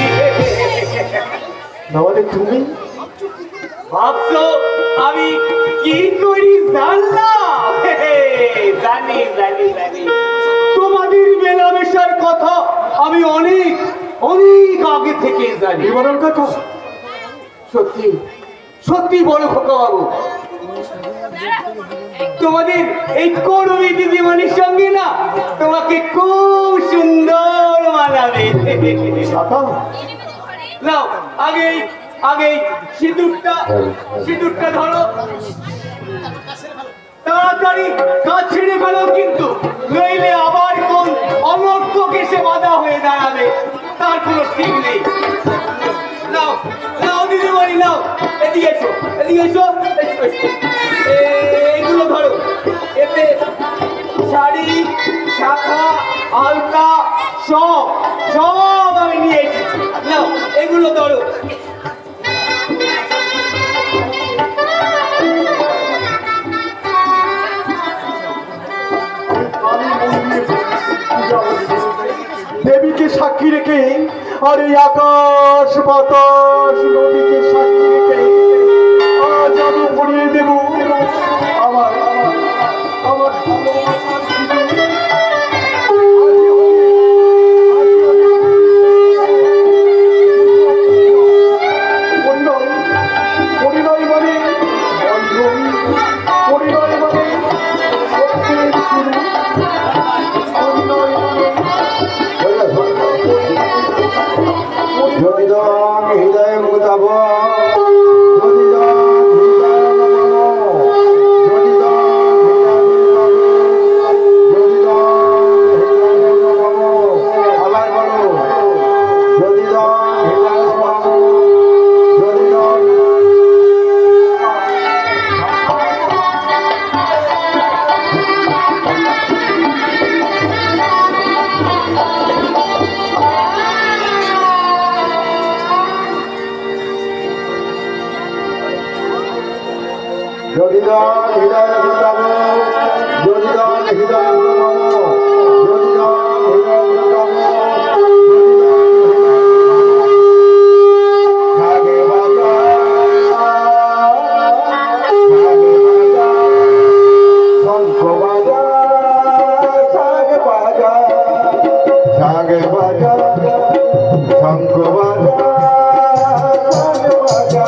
নাহলে তুমি ভাবছো আমি কি করি জানলাম? জানি তোমাদের মেলামেশার কথা আমি অনেক আগে থেকে জানি। বিবরণ কাকা, সত্যি বলো খোকা বাবু, তোমাদের এই কর্মী দিদিমণির সঙ্গে না তোমাকে খুব সুন্দর মানাবে। কাকা নাও আগে সিঁদুরটা ধরো, তাড়াতাড়ি কাজ ছেড়ে ফেলো কিন্তু, নইলে আবার কোন অনর্থক এসে বাধা হয়ে দাঁড়াবে, তার কোনো ঠিক নেই। নাও দিদিমণি নাও, এদিকে এসো। এইগুলো ধরো, এতে শাড়ি, শাখা, আলতা সব আমি নিয়ে এসেছি। নাও এগুলো ধরো। দেবীকে সাক্ষী রেখে আর এই আকাশ বাতাস নদীকে সাক্ষী রেখে আজ আমি পড়িয়ে দেব আমার ভালোবাসার সিঁদুর। পরিণয় মানে পরিণয় মানে সত্যের শুরু, পরিণয় জমিদান হৃদয় মুতাব জমিদান হৃদয় মুতাব জমিদান হৃদয় মুতাব জমিদান হৃদয় মুতাব ভাগে বাজা শঙ্খ বাজা সাগে বাজা শঙ্খ বাজা সাগে বাজা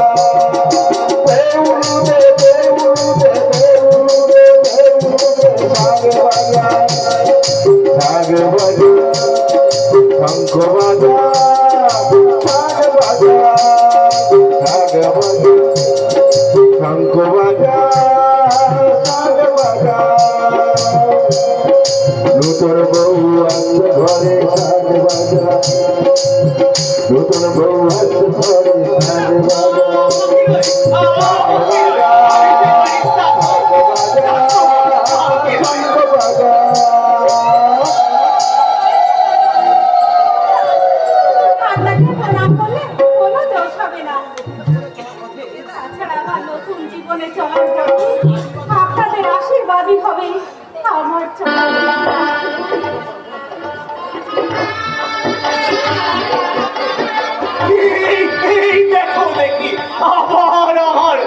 নূতন বউ আসছে ঘরে সাজ বাজা, নূতন বউ আসছে ঘরে সাজ আপনাকে প্রণাম করলে কোনো দোষ হবে না। তাছাড়া আমার নতুন জীবনে চলার পথে আপনাদের আশীর্বাদই হবে আমার চলার এই দেখো দেখি আমার আমার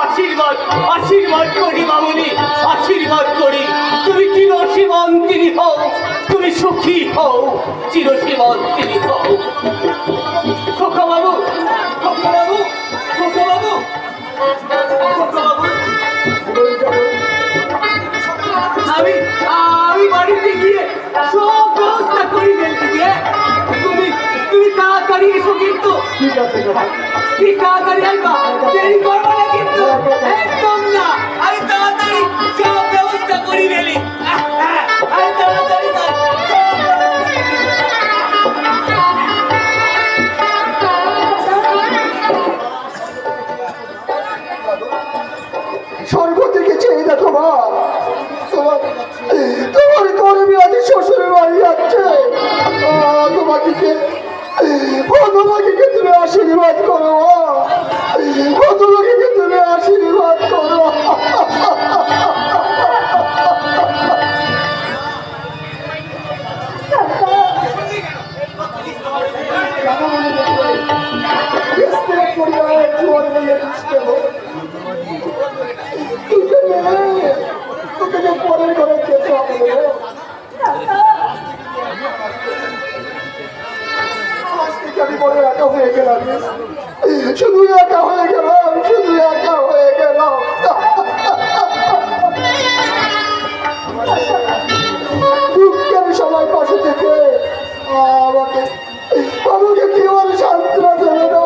আশীর্বাদ আশীর্বাদ করি মামুনি, আশীর্বাদ করি তুমি চিরসীমান্তিনী হও, তুমি সুখী হও, চিরসীমান্তিনী হও। খোকা বাবু, খোকা বাবু, খোকা বাবু, খোকা বাবু, আমি আমি বাড়িতে গিয়ে সব ব্যবস্থা করি ফেলছি গিয়ে। তুমি তুমি তাড়াতাড়ি এসো কিন্তু। ঠিক আছে ঠিক তাড়াতাড়ি আসবা, দেরি করবো না কিন্তু, একদম না। আমি তাড়াতাড়ি সব ব্যবস্থা করি ফেলি। আমি তাড়াতাড়ি সব ব্যবস্থা সর্বদিকে চেয়ে দেখো মা, তোমার তোমার গরমে আজ শ্বশুরের বাড়ি যাচ্ছে। তোমাকে তুমি আশীর্বাদ করো, তোমাকে তুমি আশীর্বাদ করো। পরের ঘরে যেতে হবে। আমি বড় একা হয়ে গেলাম, শুধু একা হয়ে গেলাম, শুধু একা হয়ে গেলাম। দুঃখের সময় পাশে থেকে আমাকে আমাকে কেউ আর সান্ত্বনা দেবে না।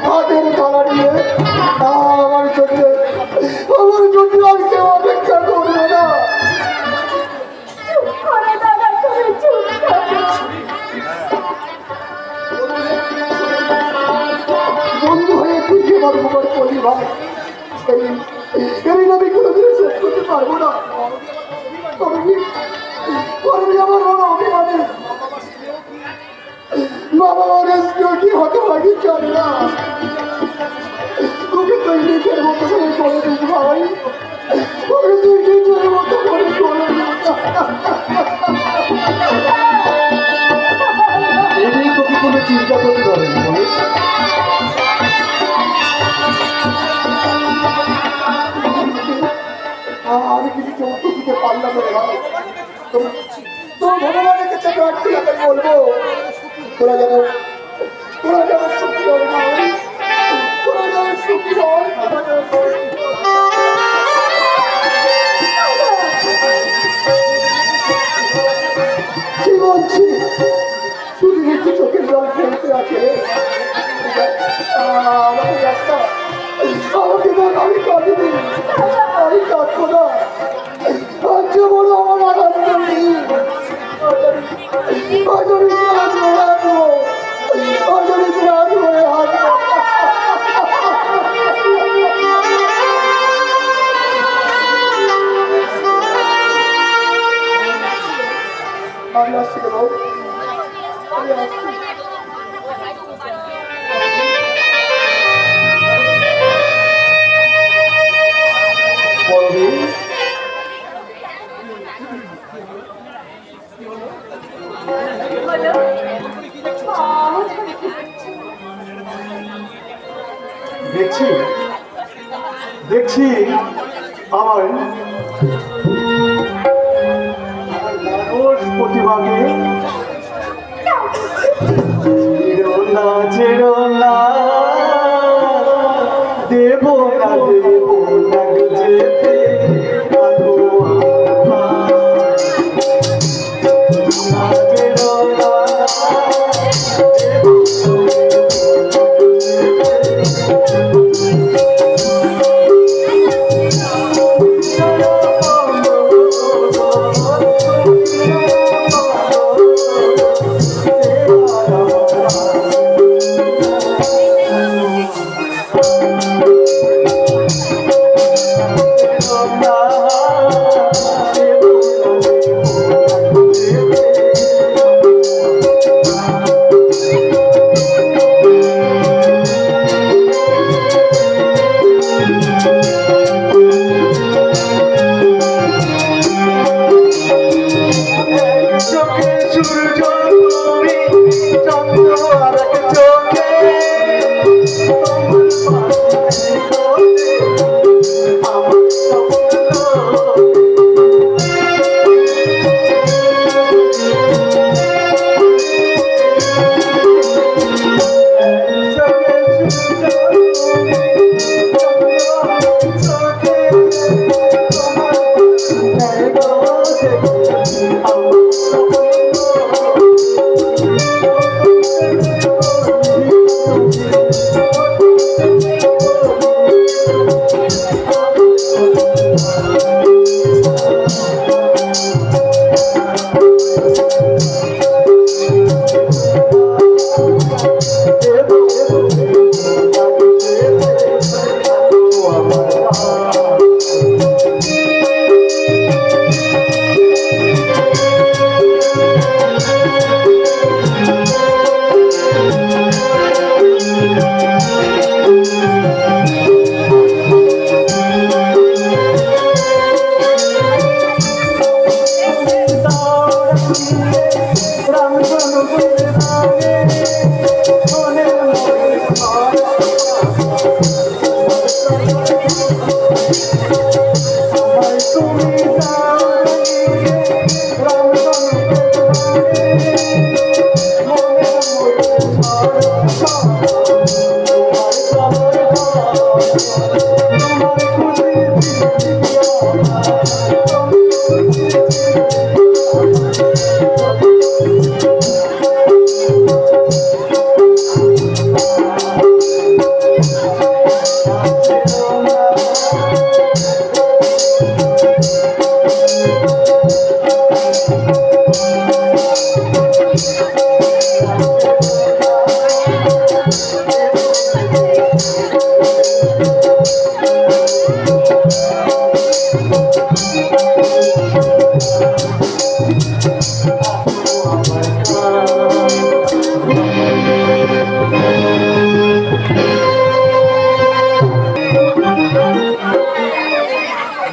হাতের থালা নিয়ে আমার জন্য আর কেউ অপেক্ষা করবে না। চুপ করে দাদা, তুমি চুপ করো। বন্ধু হয়ে খুঁজে আমার তোমার পরিবার এই আমি কোনোদিন শেষ করতে পারবো না। আমার বড় অভিমানে বাবা মায়ের কি হতে পারি চলে না। তোকে তুই নিজের মতো করে করে দিস ভাই, তোকে তুই নিজের মতো করে করে এটাই তোকে কোনো চিন্তা করতে হবে না। আমি কিছু যৌতুক দিতে পারলাম না ভাই। তোর ভগবানের কাছে প্রার্থনা করে বলবো তোরা যেন সুখী হয়, তোরা যেন সুখী হয়। কি বলছি, শুধু একটু চোখের জল ফেলতে আছে। আমাকে রাস্তা আমাকে দেখ, আমি কাঁদিনি, আমি কাঁদবো না। আজ বলো আমার আনন্দ নেই। আজ আমি হাসবো, আজ আমি হাসবো, হাসবো। আমি আসছি কেন, আমি আসছি। বড়দিন বলো। দেখছি দেখছি আমার মানুষ প্রতিভাকে ছেড়ো না দেব না যেতে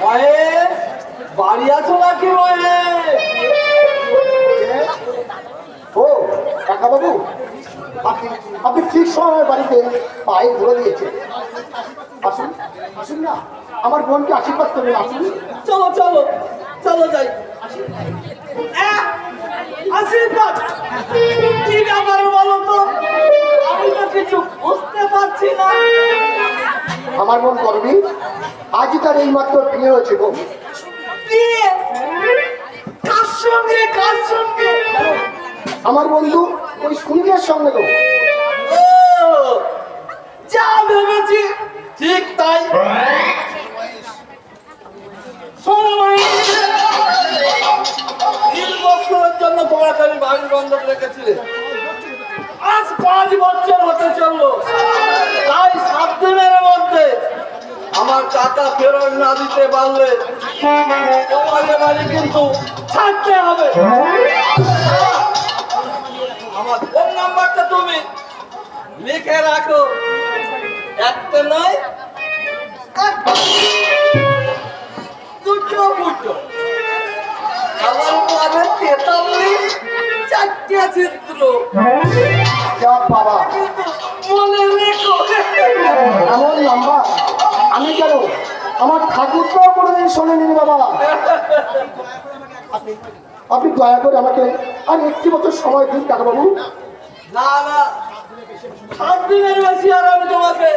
মায়ের বাড়ি আছো নাকি মায়ের? ও কাকা বাবু, আপনি আপনি ঠিক সময় বাড়িতে পায়ে ধরে দিয়েছেন। আসুন আসুন না, আমার বোনকে আশীর্বাদ করবেন। আসুন। চলো চলো চলো যাই। আশীর্বাদ কি ব্যাপার বলো তো? আমি তো কিছু বুঝতে পারছি না। আমার বোন করবি, আজই তার এই মাত্র বিয়ে হয়েছে গো। বিয়ে? কার সঙ্গে কার সঙ্গে? আমার বন্ধু ওই সুনীলের সঙ্গে গো। ও যা ভেবেছি ঠিক তাই। শোনো মায়ের, 3 বছরের জন্য তোমাকে আমি বাড়ি বন্ধক রেখেছিলে, আজ 5 বছর হতে চললো। তাই 7 দিনের মধ্যে আমার টাকা ফেরত না দিতে পারলে তোমাকে বাড়ি কিন্তু ছাড়তে হবে। আমার ফোন নাম্বারটা তুমি লিখে রাখো, একটা নয় দুটো ফুটো, আমার পরে 43 4টে চিত্র। যা বাবা, কিন্তু মনে রেখো, এমন লম্বা আমি কেন আমার ঠাকুরটাও কোনোদিন শোনেনি বাবা। আপনি দয়া করে আমাকে আর একটি বছর সময় দিন কাকা বাবু। না না, 7 দিনের বেশি আর আমি তোমাকে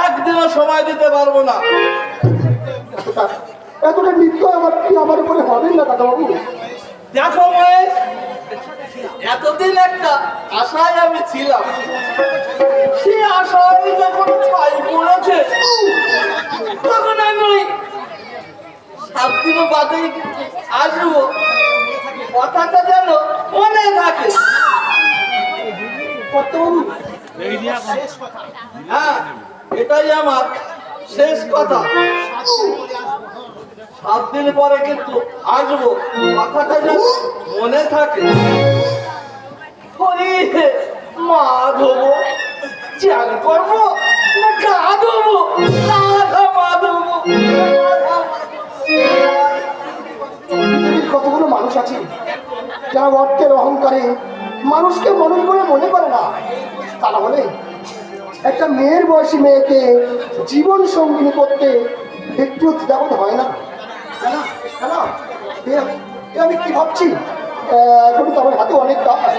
একদিনও সময় দিতে পারবো না। এতটা নৃত্য আমার কি আমার উপরে হবেন না কাকা বাবু? দেখো মহেশ, এতদিন একটা আশায় আমি ছিলাম, সেই আশায় যখন ছাই পড়েছে তখন আমি 7 দিন বাদেই আসবো, কথাটা যেন মনে থাকে। কর্তাবাবু, হ্যাঁ, এটাই আমার শেষ কথা। 7 দিন পরে কিন্তু আসবো, কথাটা যেন মনে থাকে। হরি মাধব, চান করবো না গা ধোবো? রাধা মাধব। পৃথিবীর কতগুলো মানুষ আছে যারা অর্থের অহংকারে মানুষকে মানুষ বলে মনে করে না। তারা বলে একটা মেয়ের বয়সী মেয়েকে জীবন সঙ্গিনী করতে একটু দ্বিধাবোধ হয় না। না, না, না, আমি কি ভাবছি, এখন তো আমার হাতে অনেক কাজ,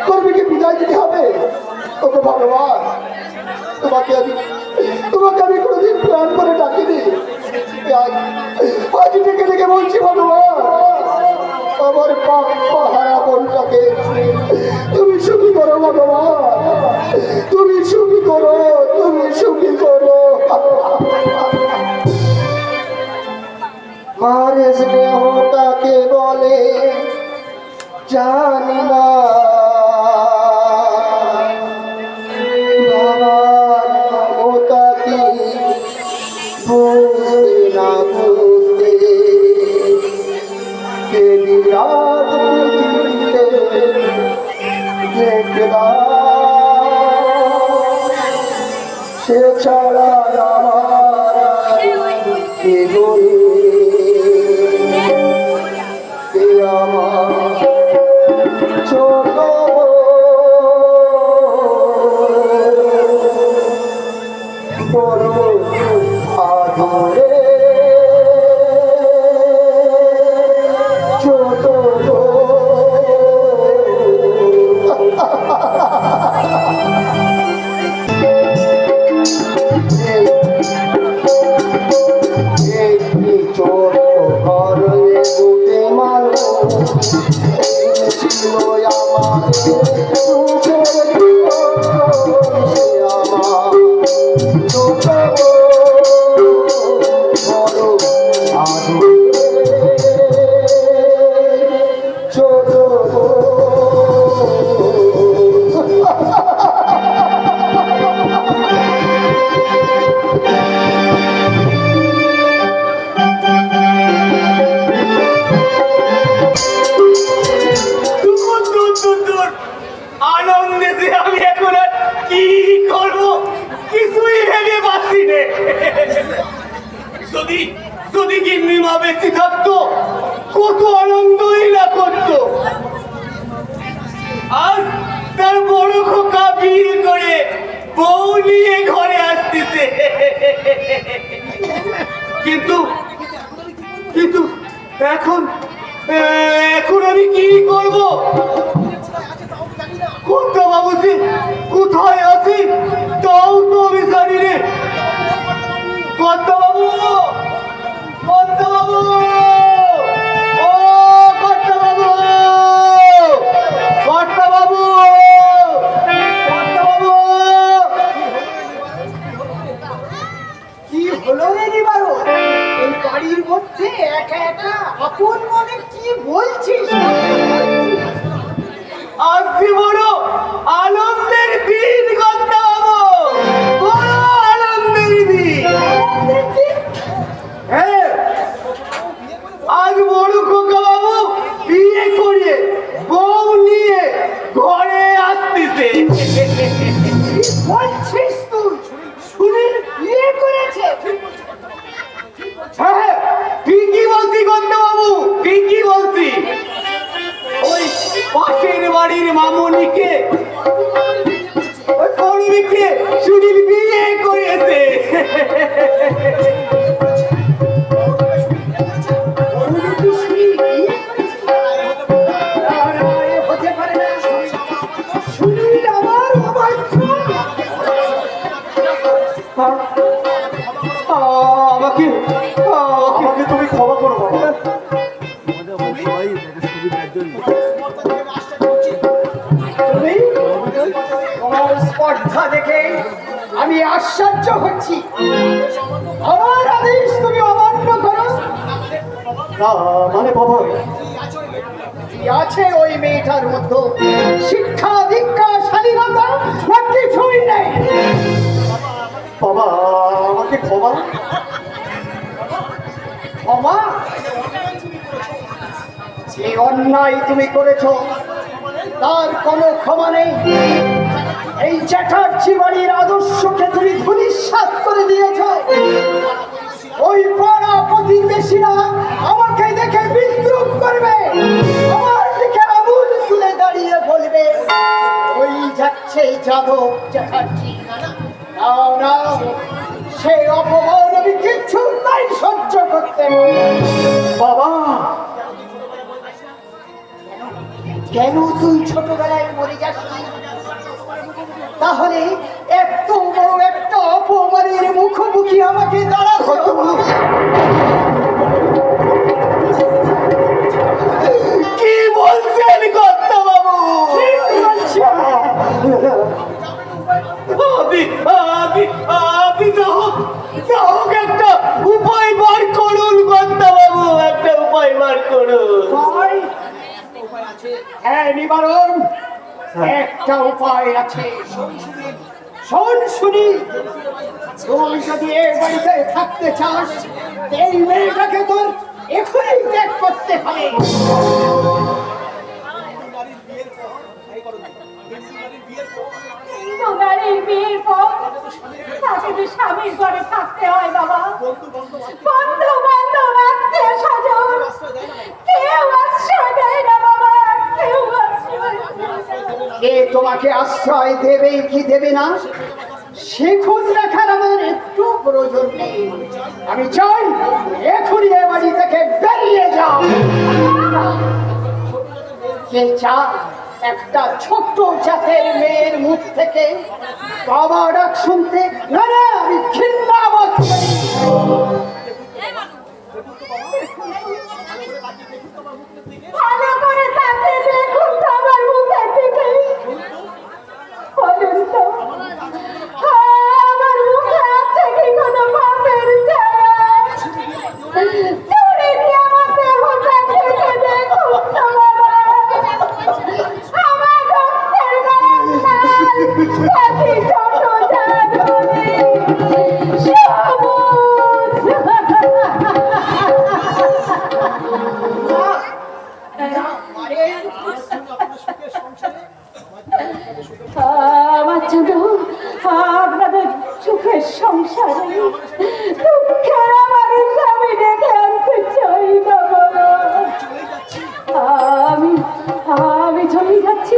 কর্মীকে বিদায় দিতে হবে। ওকে ভগবান, তোমাকে আমি কোনোদিন প্রাণ করে ডাকিনি। আজ ডেকে ডেকে বলছি ভগবান, আমার পাহারা বোনটাকে তুমি সুখী করো ভগবান, তুমি সুখী করো, তুমি সুখী করো। মারে স্নেহ কাকে বলে জানি না, বাবার আজ পৃথিবীতে দেখলাম, সে ছাড়া আমার কে বলে, কে আমার ছোট বড় আদরে ছোট ছোট ঘর দুটি মানুষ ছিল আমার সুখের আমার ছোট বড় আদরে ছোট দূর দূর দূর দূর আনন্দে যে আমি এখন আর কি করব কিছুই ভেবে পাচ্ছি না। যদি যদি গিন্নি মা বেঁচে থাকতো কত আনন্দই না করতো। আজ তার বড় খোকা বিয়ে করে বউ নিয়ে ঘরে আসতেছে, কিন্তু কিন্তু এখন এখন আমি কি করব? কোনটা বাবুজি কোথায় আছি তাও তো আমি জানি রে। কত বাবু, কত বাবু, ও কত বাবু, কত বাবু, কত বাবু। কি হলো রে নিবারো? এই বাড়ির মধ্যে একা একা আপন মনে কি বলছিস? আজকে বড় আনন্দের দিন কর্তা বাবু, বড় আনন্দের দিন। হ্যাঁ, আজ বড় খোকা বাবু বিয়ে করে বউ নিয়ে ঘরে আসতেছে। বলছিস তুই সুনীল বিয়ে করেছে? হ্যাঁ হ্যাঁ, ঠিকই বলছি কর্তা বাবু, ঠিকই বলছি। ওই পাশের বাড়ির মামনিকে, ওই কর্মীকে সুনীল বিয়ে করেছে। সুনীল আমার অবাধ্য। আমাকে আমাকে তুমি ক্ষমা করো বাবা। তুমি তোমার স্পর্ধা দেখে আমি আশ্চর্য হচ্ছি। আমার আদেশ তুমি অমান্য করো। মানে বাবা, কি আছে ওই মেয়েটার মধ্যে? শিক্ষা দীক্ষা স্বাধীনতা না কিছুই নেই। বাবা আমাকে ক্ষমা। ক্ষমা? যে অন্যায় তুমি করেছো তার কোনো ক্ষমা নেই। এই চ্যাটার্জি বাড়ির আদর্শকে তুমি ধূলিসাৎ করে দিয়েছ। ওই পাড়া প্রতিবেশীরা আমাকে দেখে বিদ্রুপ করবে, আমার দিকে আঙুল তুলে দাঁড়িয়ে বলবে ওই যাচ্ছে যাদব চ্যাটার্জি। না না, সেই অপমান আমি কিচ্ছু তাই সহ্য করতে পারি না। বাবা কেন তুই ছোটবেলায় মরে যাস? তাহলে এত বড় একটা অপমানের মুখোমুখি আমাকে দাঁড়াতে হলো। কি বলছেন কর্তা বাবু? আপনি যা হোক একটা উপায় বার করুন কর্তা বাবু, একটা উপায় বার করুন। হ্যাঁ নিবারণ, একটা উপায় আছে। শোন শুনি, তুই যদি এই বাড়িতে থাকতে চাস, এই মেয়েটাকে তোর এখনই ত্যাগ করতে হবে। হিন্দু নারীর বিয়ের পর তাকে তো স্বামীর ঘরে থাকতে হয় বাবা। বন্ধু বান্ধব আত্মীয় স্বজন কেউ আশ্রয় দেয় না বাবা, কেউ আশ্রয় দেয় না। কে তোমাকে আশ্রয় দেবে কি দেবে না সে খোঁজ রাখার আমার একটু প্রয়োজন নেই। আমি চাই এখনই এ বাড়ি থেকে বেরিয়ে যাও। কে চায় একটা ছোট্ট জাতের মেয়ের মুখ থেকে বাবা ডাক শুনতে? না না, আমি ঘৃণা বোধ করি। ভালো করে তাকে দেখুন তো আমার মুখের দিকে। বলুন তো, আমার মুখে আছে কি কোনো পাপের ছায়া? চুরি দিয়ে আমার দেহটা ঢেকে দেখুন তো বাবা। আমার রক্তের গায়ে লাল, কাঠি ছোট জাদুরে আমার জন্য আপনাদের সুখের সংসারে দুঃখের আমার স্বামী ডেকে আনতে চাই বাবা। আমি আমি চলে যাচ্ছি,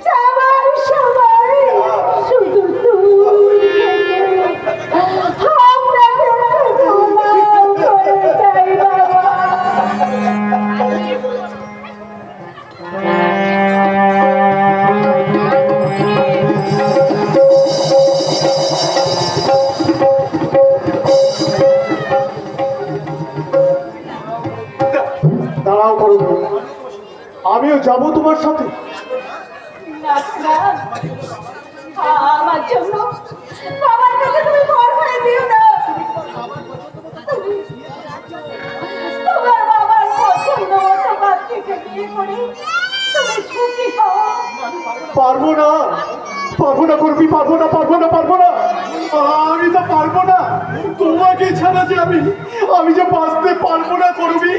যাবার সময় শুধু দূর থেকে আপনাকে প্রণাম করে যাই বাবা। দাঁড়াও করো, আমিও যাব তোমার সাথে। না, না, আমার জন্য বাবার কাছে তুমি বড় হয়ে দিও না। তোমার বাবার পছন্দ মতো পাত্রীকে বিয়ে করে তুমি সুখী হও। পারবো না, পারবো না করবি, পারবো না, পারবো না, পারবো না, আমি তো পারবো না। তোমাকে ছাড়া যে আমি যে বাঁচতে পারবো না করবি।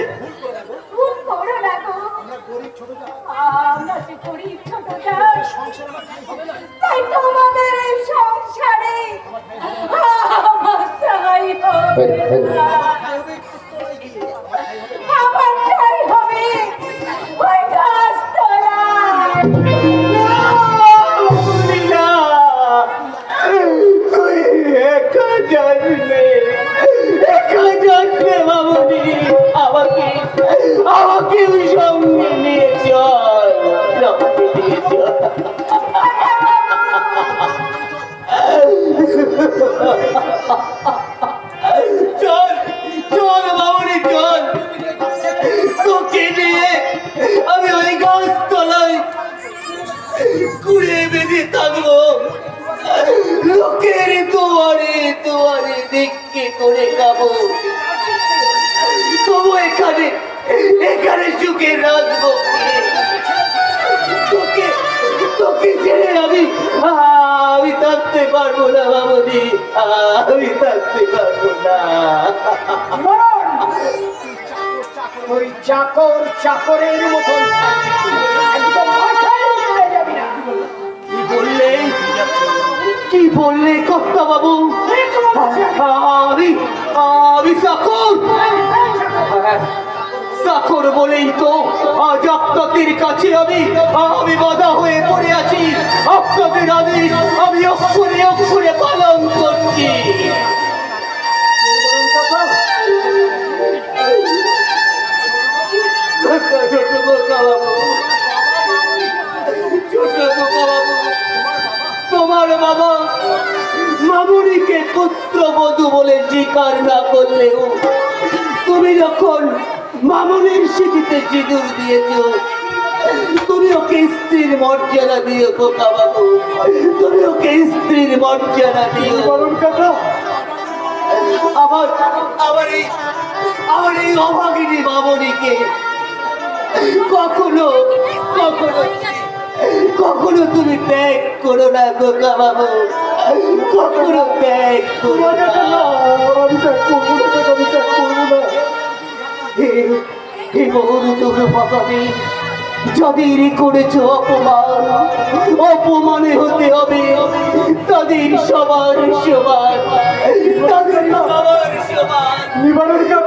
ভুল করো না গো। আমরা যে গরিব ছোট জাত, তাই তোমাদের এই সংসারে আমার ঠাঁই হবে না। আমার ঠাঁই হবে ওই গাছতলায়। তুই একা জানলে মামনি, আমাকে আমাকে ওই সঙ্গে নিয়ে চল, আমাকে নিয়ে চল। চল চল মামনি চল, তোকে নিয়ে আমি ওই গাছতলায় কুড়ে বেঁধে থাকবো, লোকের দুয়ারে দুয়ারে দেখে করে খাবো, তবু এখানে এখানে সুখে রাখবো। তোকে তোকে ছেড়ে আমি থাকতে পারবো না মামনি, আমি থাকতে পারবো না। ওই চাকর চাকরের মতন একদম মাথায় উঠে যাবি না। কি বললে কর্তা বাবু? আমি চাকর, চাকর বলেই তো আজ আপনাদের কাছে আমি বাধা হয়ে পড়ে আছি। আপনাদের আদেশ আমি অক্ষরে অক্ষরে পালন করছি। ছোট বোকা বাবু, ছোট বোকা বাবু, তোমার বাবা মামুনিকে পুত্রবধূ বলে স্বীকার না করলেও তুমি যখন মামুনির স্মৃতিতে সিঁদুর দিয়েছ, তুমি ওকে স্ত্রীর মর্যাদা দিও বোকা বাবু, তুমি ওকে স্ত্রীর মর্যাদা দিও। আমার এই অভাগিনী মামুনিকে কখনো কখনো কখনো তুমি ত্যাগ করো না বোকা বাবু, কখনো ত্যাগ করো না। আমি ত্যাগ করবো না। হে মোর দুর্ভাগে যাদের করেছ অপমান, অপমানে হতে হবে তাদের সবার সমান, তাদের সবার সমান,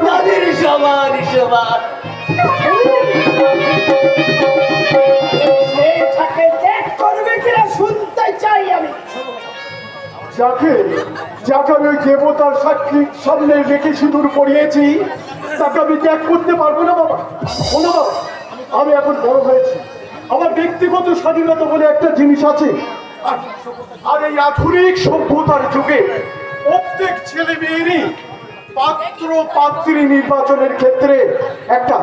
তাদের সবার সমান। মেয়েটাকে ত্যাগ করবে কিনা শুনতে চাই আমি। যাকে যাকে আমি ওই দেবতার সাক্ষী সামনে রেখে সিঁদুর পরিয়েছি তাকে আমি ত্যাগ করতে পারবো না বাবা। শোনো বাবা, আমি এখন বড় হয়েছি, আমার ব্যক্তিগত স্বাধীনতা বলে একটা জিনিস আছে। আর এই আধুনিক সভ্যতার যুগে প্রত্যেক ছেলে মেয়েরই পাত্র পাত্রী নির্বাচনের ক্ষেত্রে একটা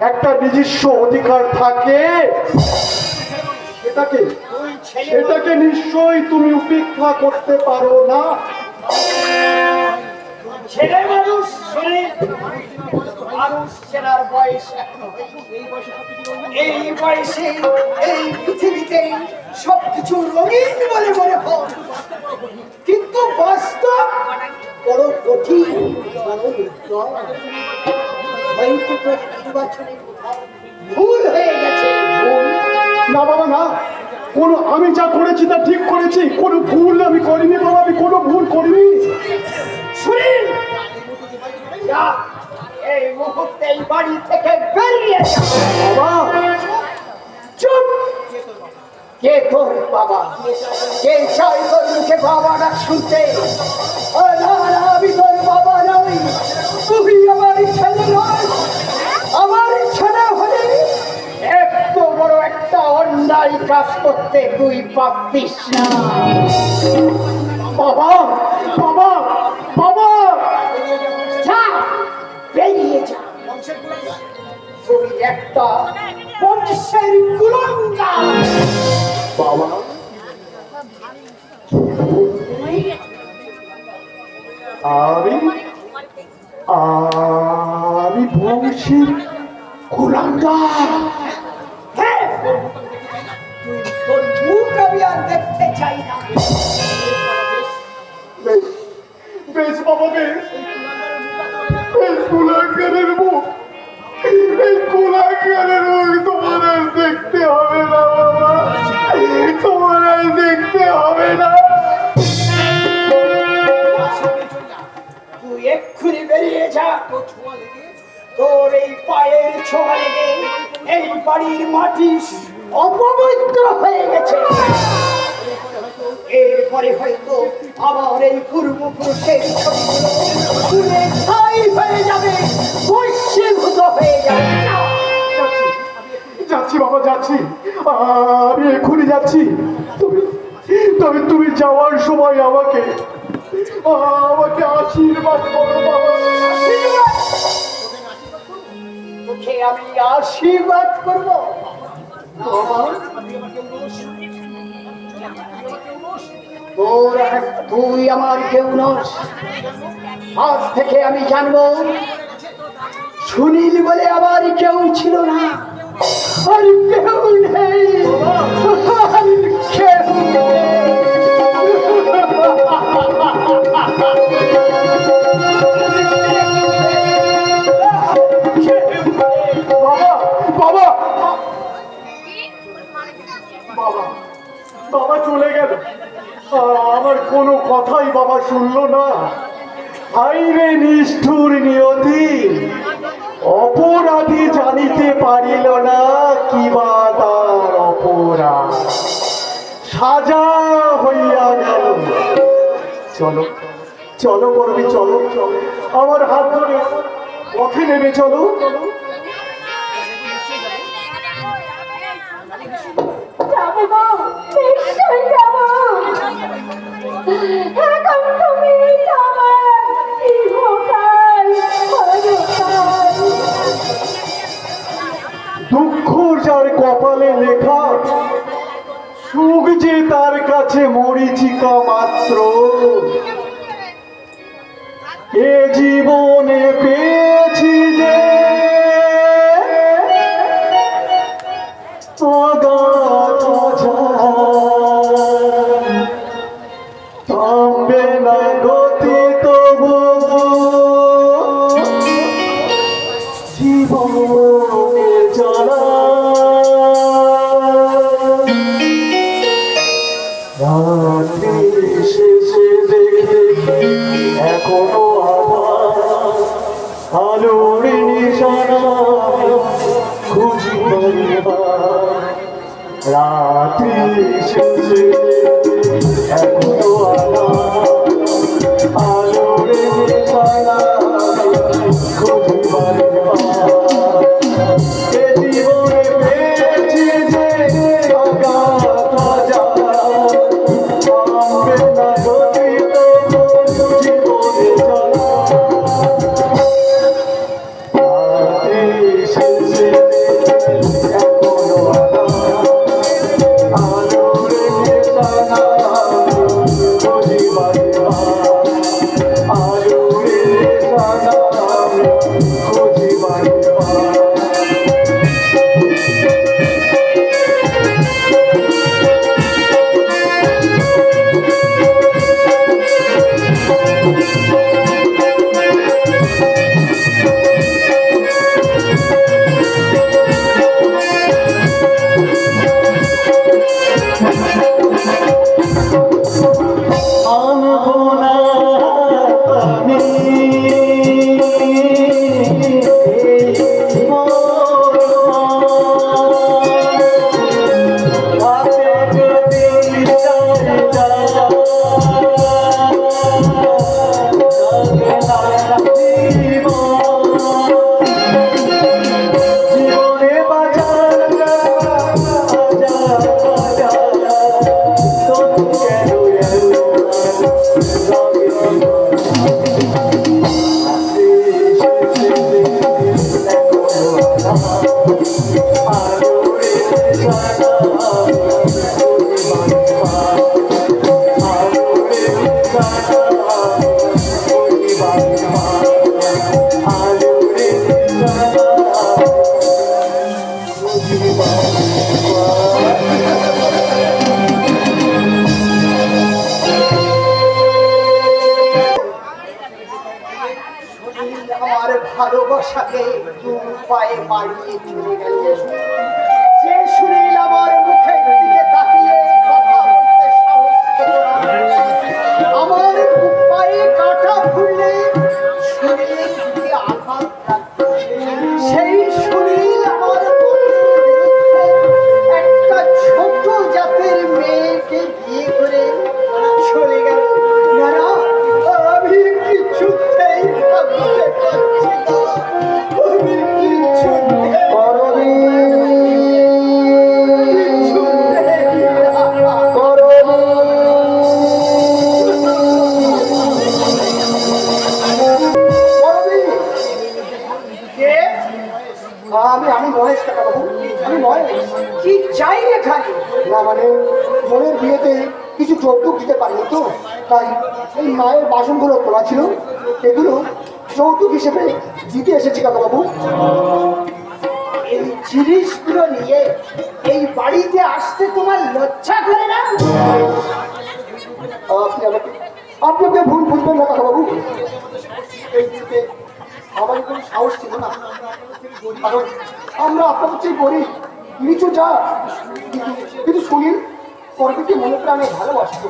একটা নিজস্ব অধিকার থাকে। এটাকে এটাকে নিশ্চয়ই তুমি উপেক্ষা করতে পারো না। ছেলে মানুষ শোনে, মানুষ চেনার বয়স এখনো হয়নি। এই বয়সে এই পৃথিবীতে সবকিছু রঙিন বলে মনে হয়, কিন্তু বাস্তব বড় কঠিন। হয়তো তো নির্বাচনে ভুল হয়ে গেছে। না বাবা না, কোনো আমি যা করেছি তা ঠিক করেছি, কোনো ভুল আমি করিনি বাবা, আমি কোনো ভুল করিনি। শুনিন, যা এই মুহূর্তে এই বাড়ি থেকে বেরিয়ে যা। বাবা চুপ! কে তোর বাবা? কে চাই তোর মুখে বাবা ডাক শুনতে? ও না না, আমি তোর বাবা নই, তুই আমার ছেলে নয়। আমার ছেলে হলে এত বড় একটা অন্যায় কাজ করতে তুই পারতিস না। বাবা বাবা বাবা যা, বেরিয়ে যা। তুই একটা বংশের কুলাঙ্গার। বাবা আমি আমি বংশের কুলাঙ্গার। হ্যাঁ, তোর মুখ আমি আর দেখতে চাই না। বেশ বেশ বাবা, বেশ এই কুলাঙ্গারের মুখ, এই কুলাঙ্গারের মুখ তোমার আর দেখতে হবে না বাবা, তোমার আর দেখতে হবে না। তুই এক্ষুনি বেরিয়ে যা। তোর এই পায়ের ছোঁয়া লেগে এই বাড়ির মাটি অপবিত্র হয়ে গেছে। এরপরে হয়তো আমার এই পূর্বপুরুষের ছবিগুলো পুড়ে ছাই হয়ে যাবে, বৈশ্যভূত হয়ে যাবে। যাচ্ছি বাবা, যাচ্ছি, আমি এক্ষুনি যাচ্ছি। তবে তবে তুমি যাওয়ার সময় আমাকে আমাকে আশীর্বাদ করো বাবা। তোকে আমি আশীর্বাদ করবো বাবা তুই আমার কেউ নস। আজ থেকে আমি জানবো সুনীল বলে আমার কেউ ছিল না, আর কেউ নেই, আর কেউ নেই। বাবা বাবা বাবা বাবা চলে গেল, আমার কোনো কথাই বাবা শুনলো না। হাইরে নিষ্ঠুর নিয়তি, অপরাধী জানিতে পারিল না কিবা তার অপরাধ, সাজা হইয়া গেল। চলো চলো করবি, চলো আমার হাত ধরে পথে নেমে চলো। যাবো গো, নিশ্চয়ই যাবো। এখন তুমি আমার ইহকাল পরকাল। দুঃখ যার কপালে লেখা, সুখ যে তার কাছে মরীচিকা মাত্র। এ জীবনে পেয়েছি যে অগাধ ঝড়, থামবে না গতি তবু জীবন এখনো আলোর নিশানা খুঁজি রাত্রি শেষে এখনো আলোর নিশানা খুঁজি জীবনে পেয়েছি যে অগাধ আমবে না গতিত জীবনে চলা শেষে এখনো আলোর নিশানা খুঁজি আলোর নিশানা খুঁজি জীবনে বাজার আমার ভালোবাসাকে দু পায়ে বাড়িয়ে চলে গেছে যে সুনীল আমার মুখের দিকে তাকিয়ে কথা বলতে সাহস পেল না। আমার পায়ে কাঁটা ফুললে শরীরে যদি আঘাত লাগতো সেই সুনীল আমার একটা ছোট জাতের মেয়েকে বিয়ে করে চলে গেল। না আমি কিছুতেই ভাবতে পারছি না, আমি কিছুতেই আমি মহেশ টাকা বাবু, আমি মহেশ। কি চাই এখানে? না মানে বোনের বিয়েতে কিছু যৌতুক দিতে পারিনি তো, তাই এই মায়ের বাসনগুলো তোলা ছিল, এগুলো যৌতুক হিসেবে দিতে এসেছি কাকা বাবু। এই জিনিসগুলো নিয়ে এই বাড়িতে আসতে তোমার লজ্জা করে না? আপনাকে ভুল বুঝবেন না কাকা বাবু, এই বিয়েতে আমার কোনো সাহস ছিল না, কারণ আমরা আপনার চেয়ে গরিব নিচু যা, কিন্তু শুনি পরবর্তী মনে প্রাণে ভালোবাসতো।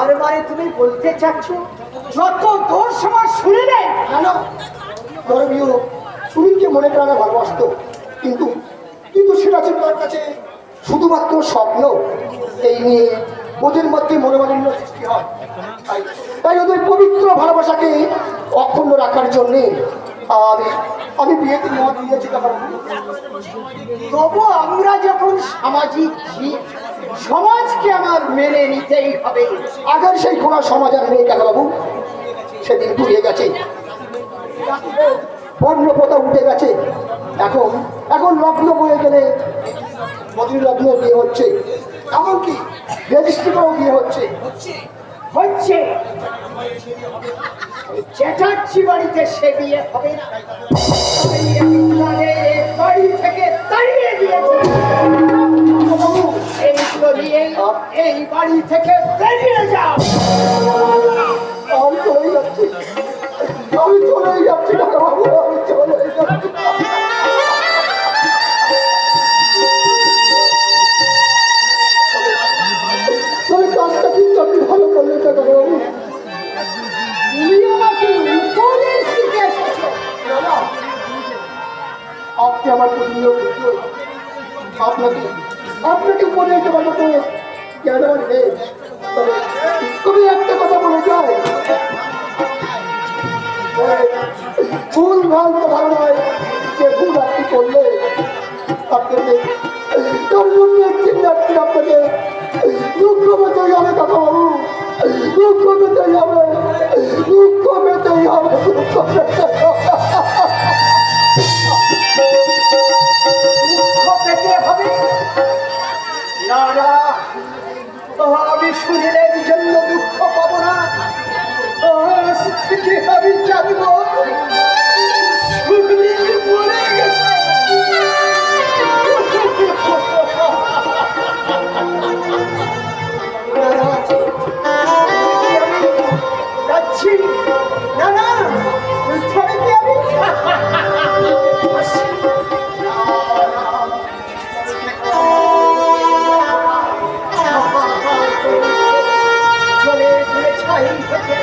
আরে বারে তুমি বলতে চাচ্ছ যত দোষ আমার শুনে নেই কেন? গরমীয় সুনীলকে মনে প্রাণে ভালোবাসতো, কিন্তু কিন্তু সেটা ছিল তার কাছে শুধুমাত্র স্বপ্ন। এই নিয়ে ওদের মধ্যে মনোমালিন্য সৃষ্টি হয়। তাই ওদের পবিত্র ভালোবাসাকে অক্ষুণ্ণ রাখার জন্যে আমি বিয়েতে মত দিয়েছি। তবু আমরা যখন সামাজিক জীব, সমাজকে আমার মেনে নিতেই হবে। আগের সেই খোলা সমাজ আর নেই কাকাবাবু, সেদিন ঘুরিয়ে গেছে, বর্ণপ্রথা উঠে গেছে। এখন লগ্ন বয়ে গেলে বদলি লগ্ন বিয়ে হচ্ছে, এমনকি রেজিস্ট্রি করেও বিয়ে হচ্ছে। চ্যাটার্জি বাড়িতে সে বিয়ে হবে না, বাড়ি থেকে তাড়িয়ে দিয়েছে। এইগুলো নিয়ে এই বাড়ি থেকে বেরিয়ে যাও। আমি চলেই যাচ্ছি, আমি চলেই যাচ্ছি কাকাবাবু, আমি চলেই যাচ্ছি। তবে কাজটা কিন্তু আপনি ভালো করলেন কাকাবাবু, থাকে আপনাকে উপরে যেতে পারবো তো কেন আমার নেই। তবে তুমি একটা কথা বলে যায় ভুল ভাল তো ভালো নয়, যে ভুল আপনি করলে আপনাকে তার জন্য একদিন আপনাকে দুঃখ পেতেই হবে কাকাবাবু, দুঃখ পেতেই হবে, দুঃখ পেতেই হবে, দুঃখ পেতেই হবে। দুঃখ পেতে হবে না, না, আমি শরীরের জন্য দুঃখ পাবো না। আজ থেকে আমি জানবো শরীর মরে গেছে। আমি যাচ্ছি, না না ছেড়ে দিয়ে আমি আসি। চলে গেলে ছাই থেকে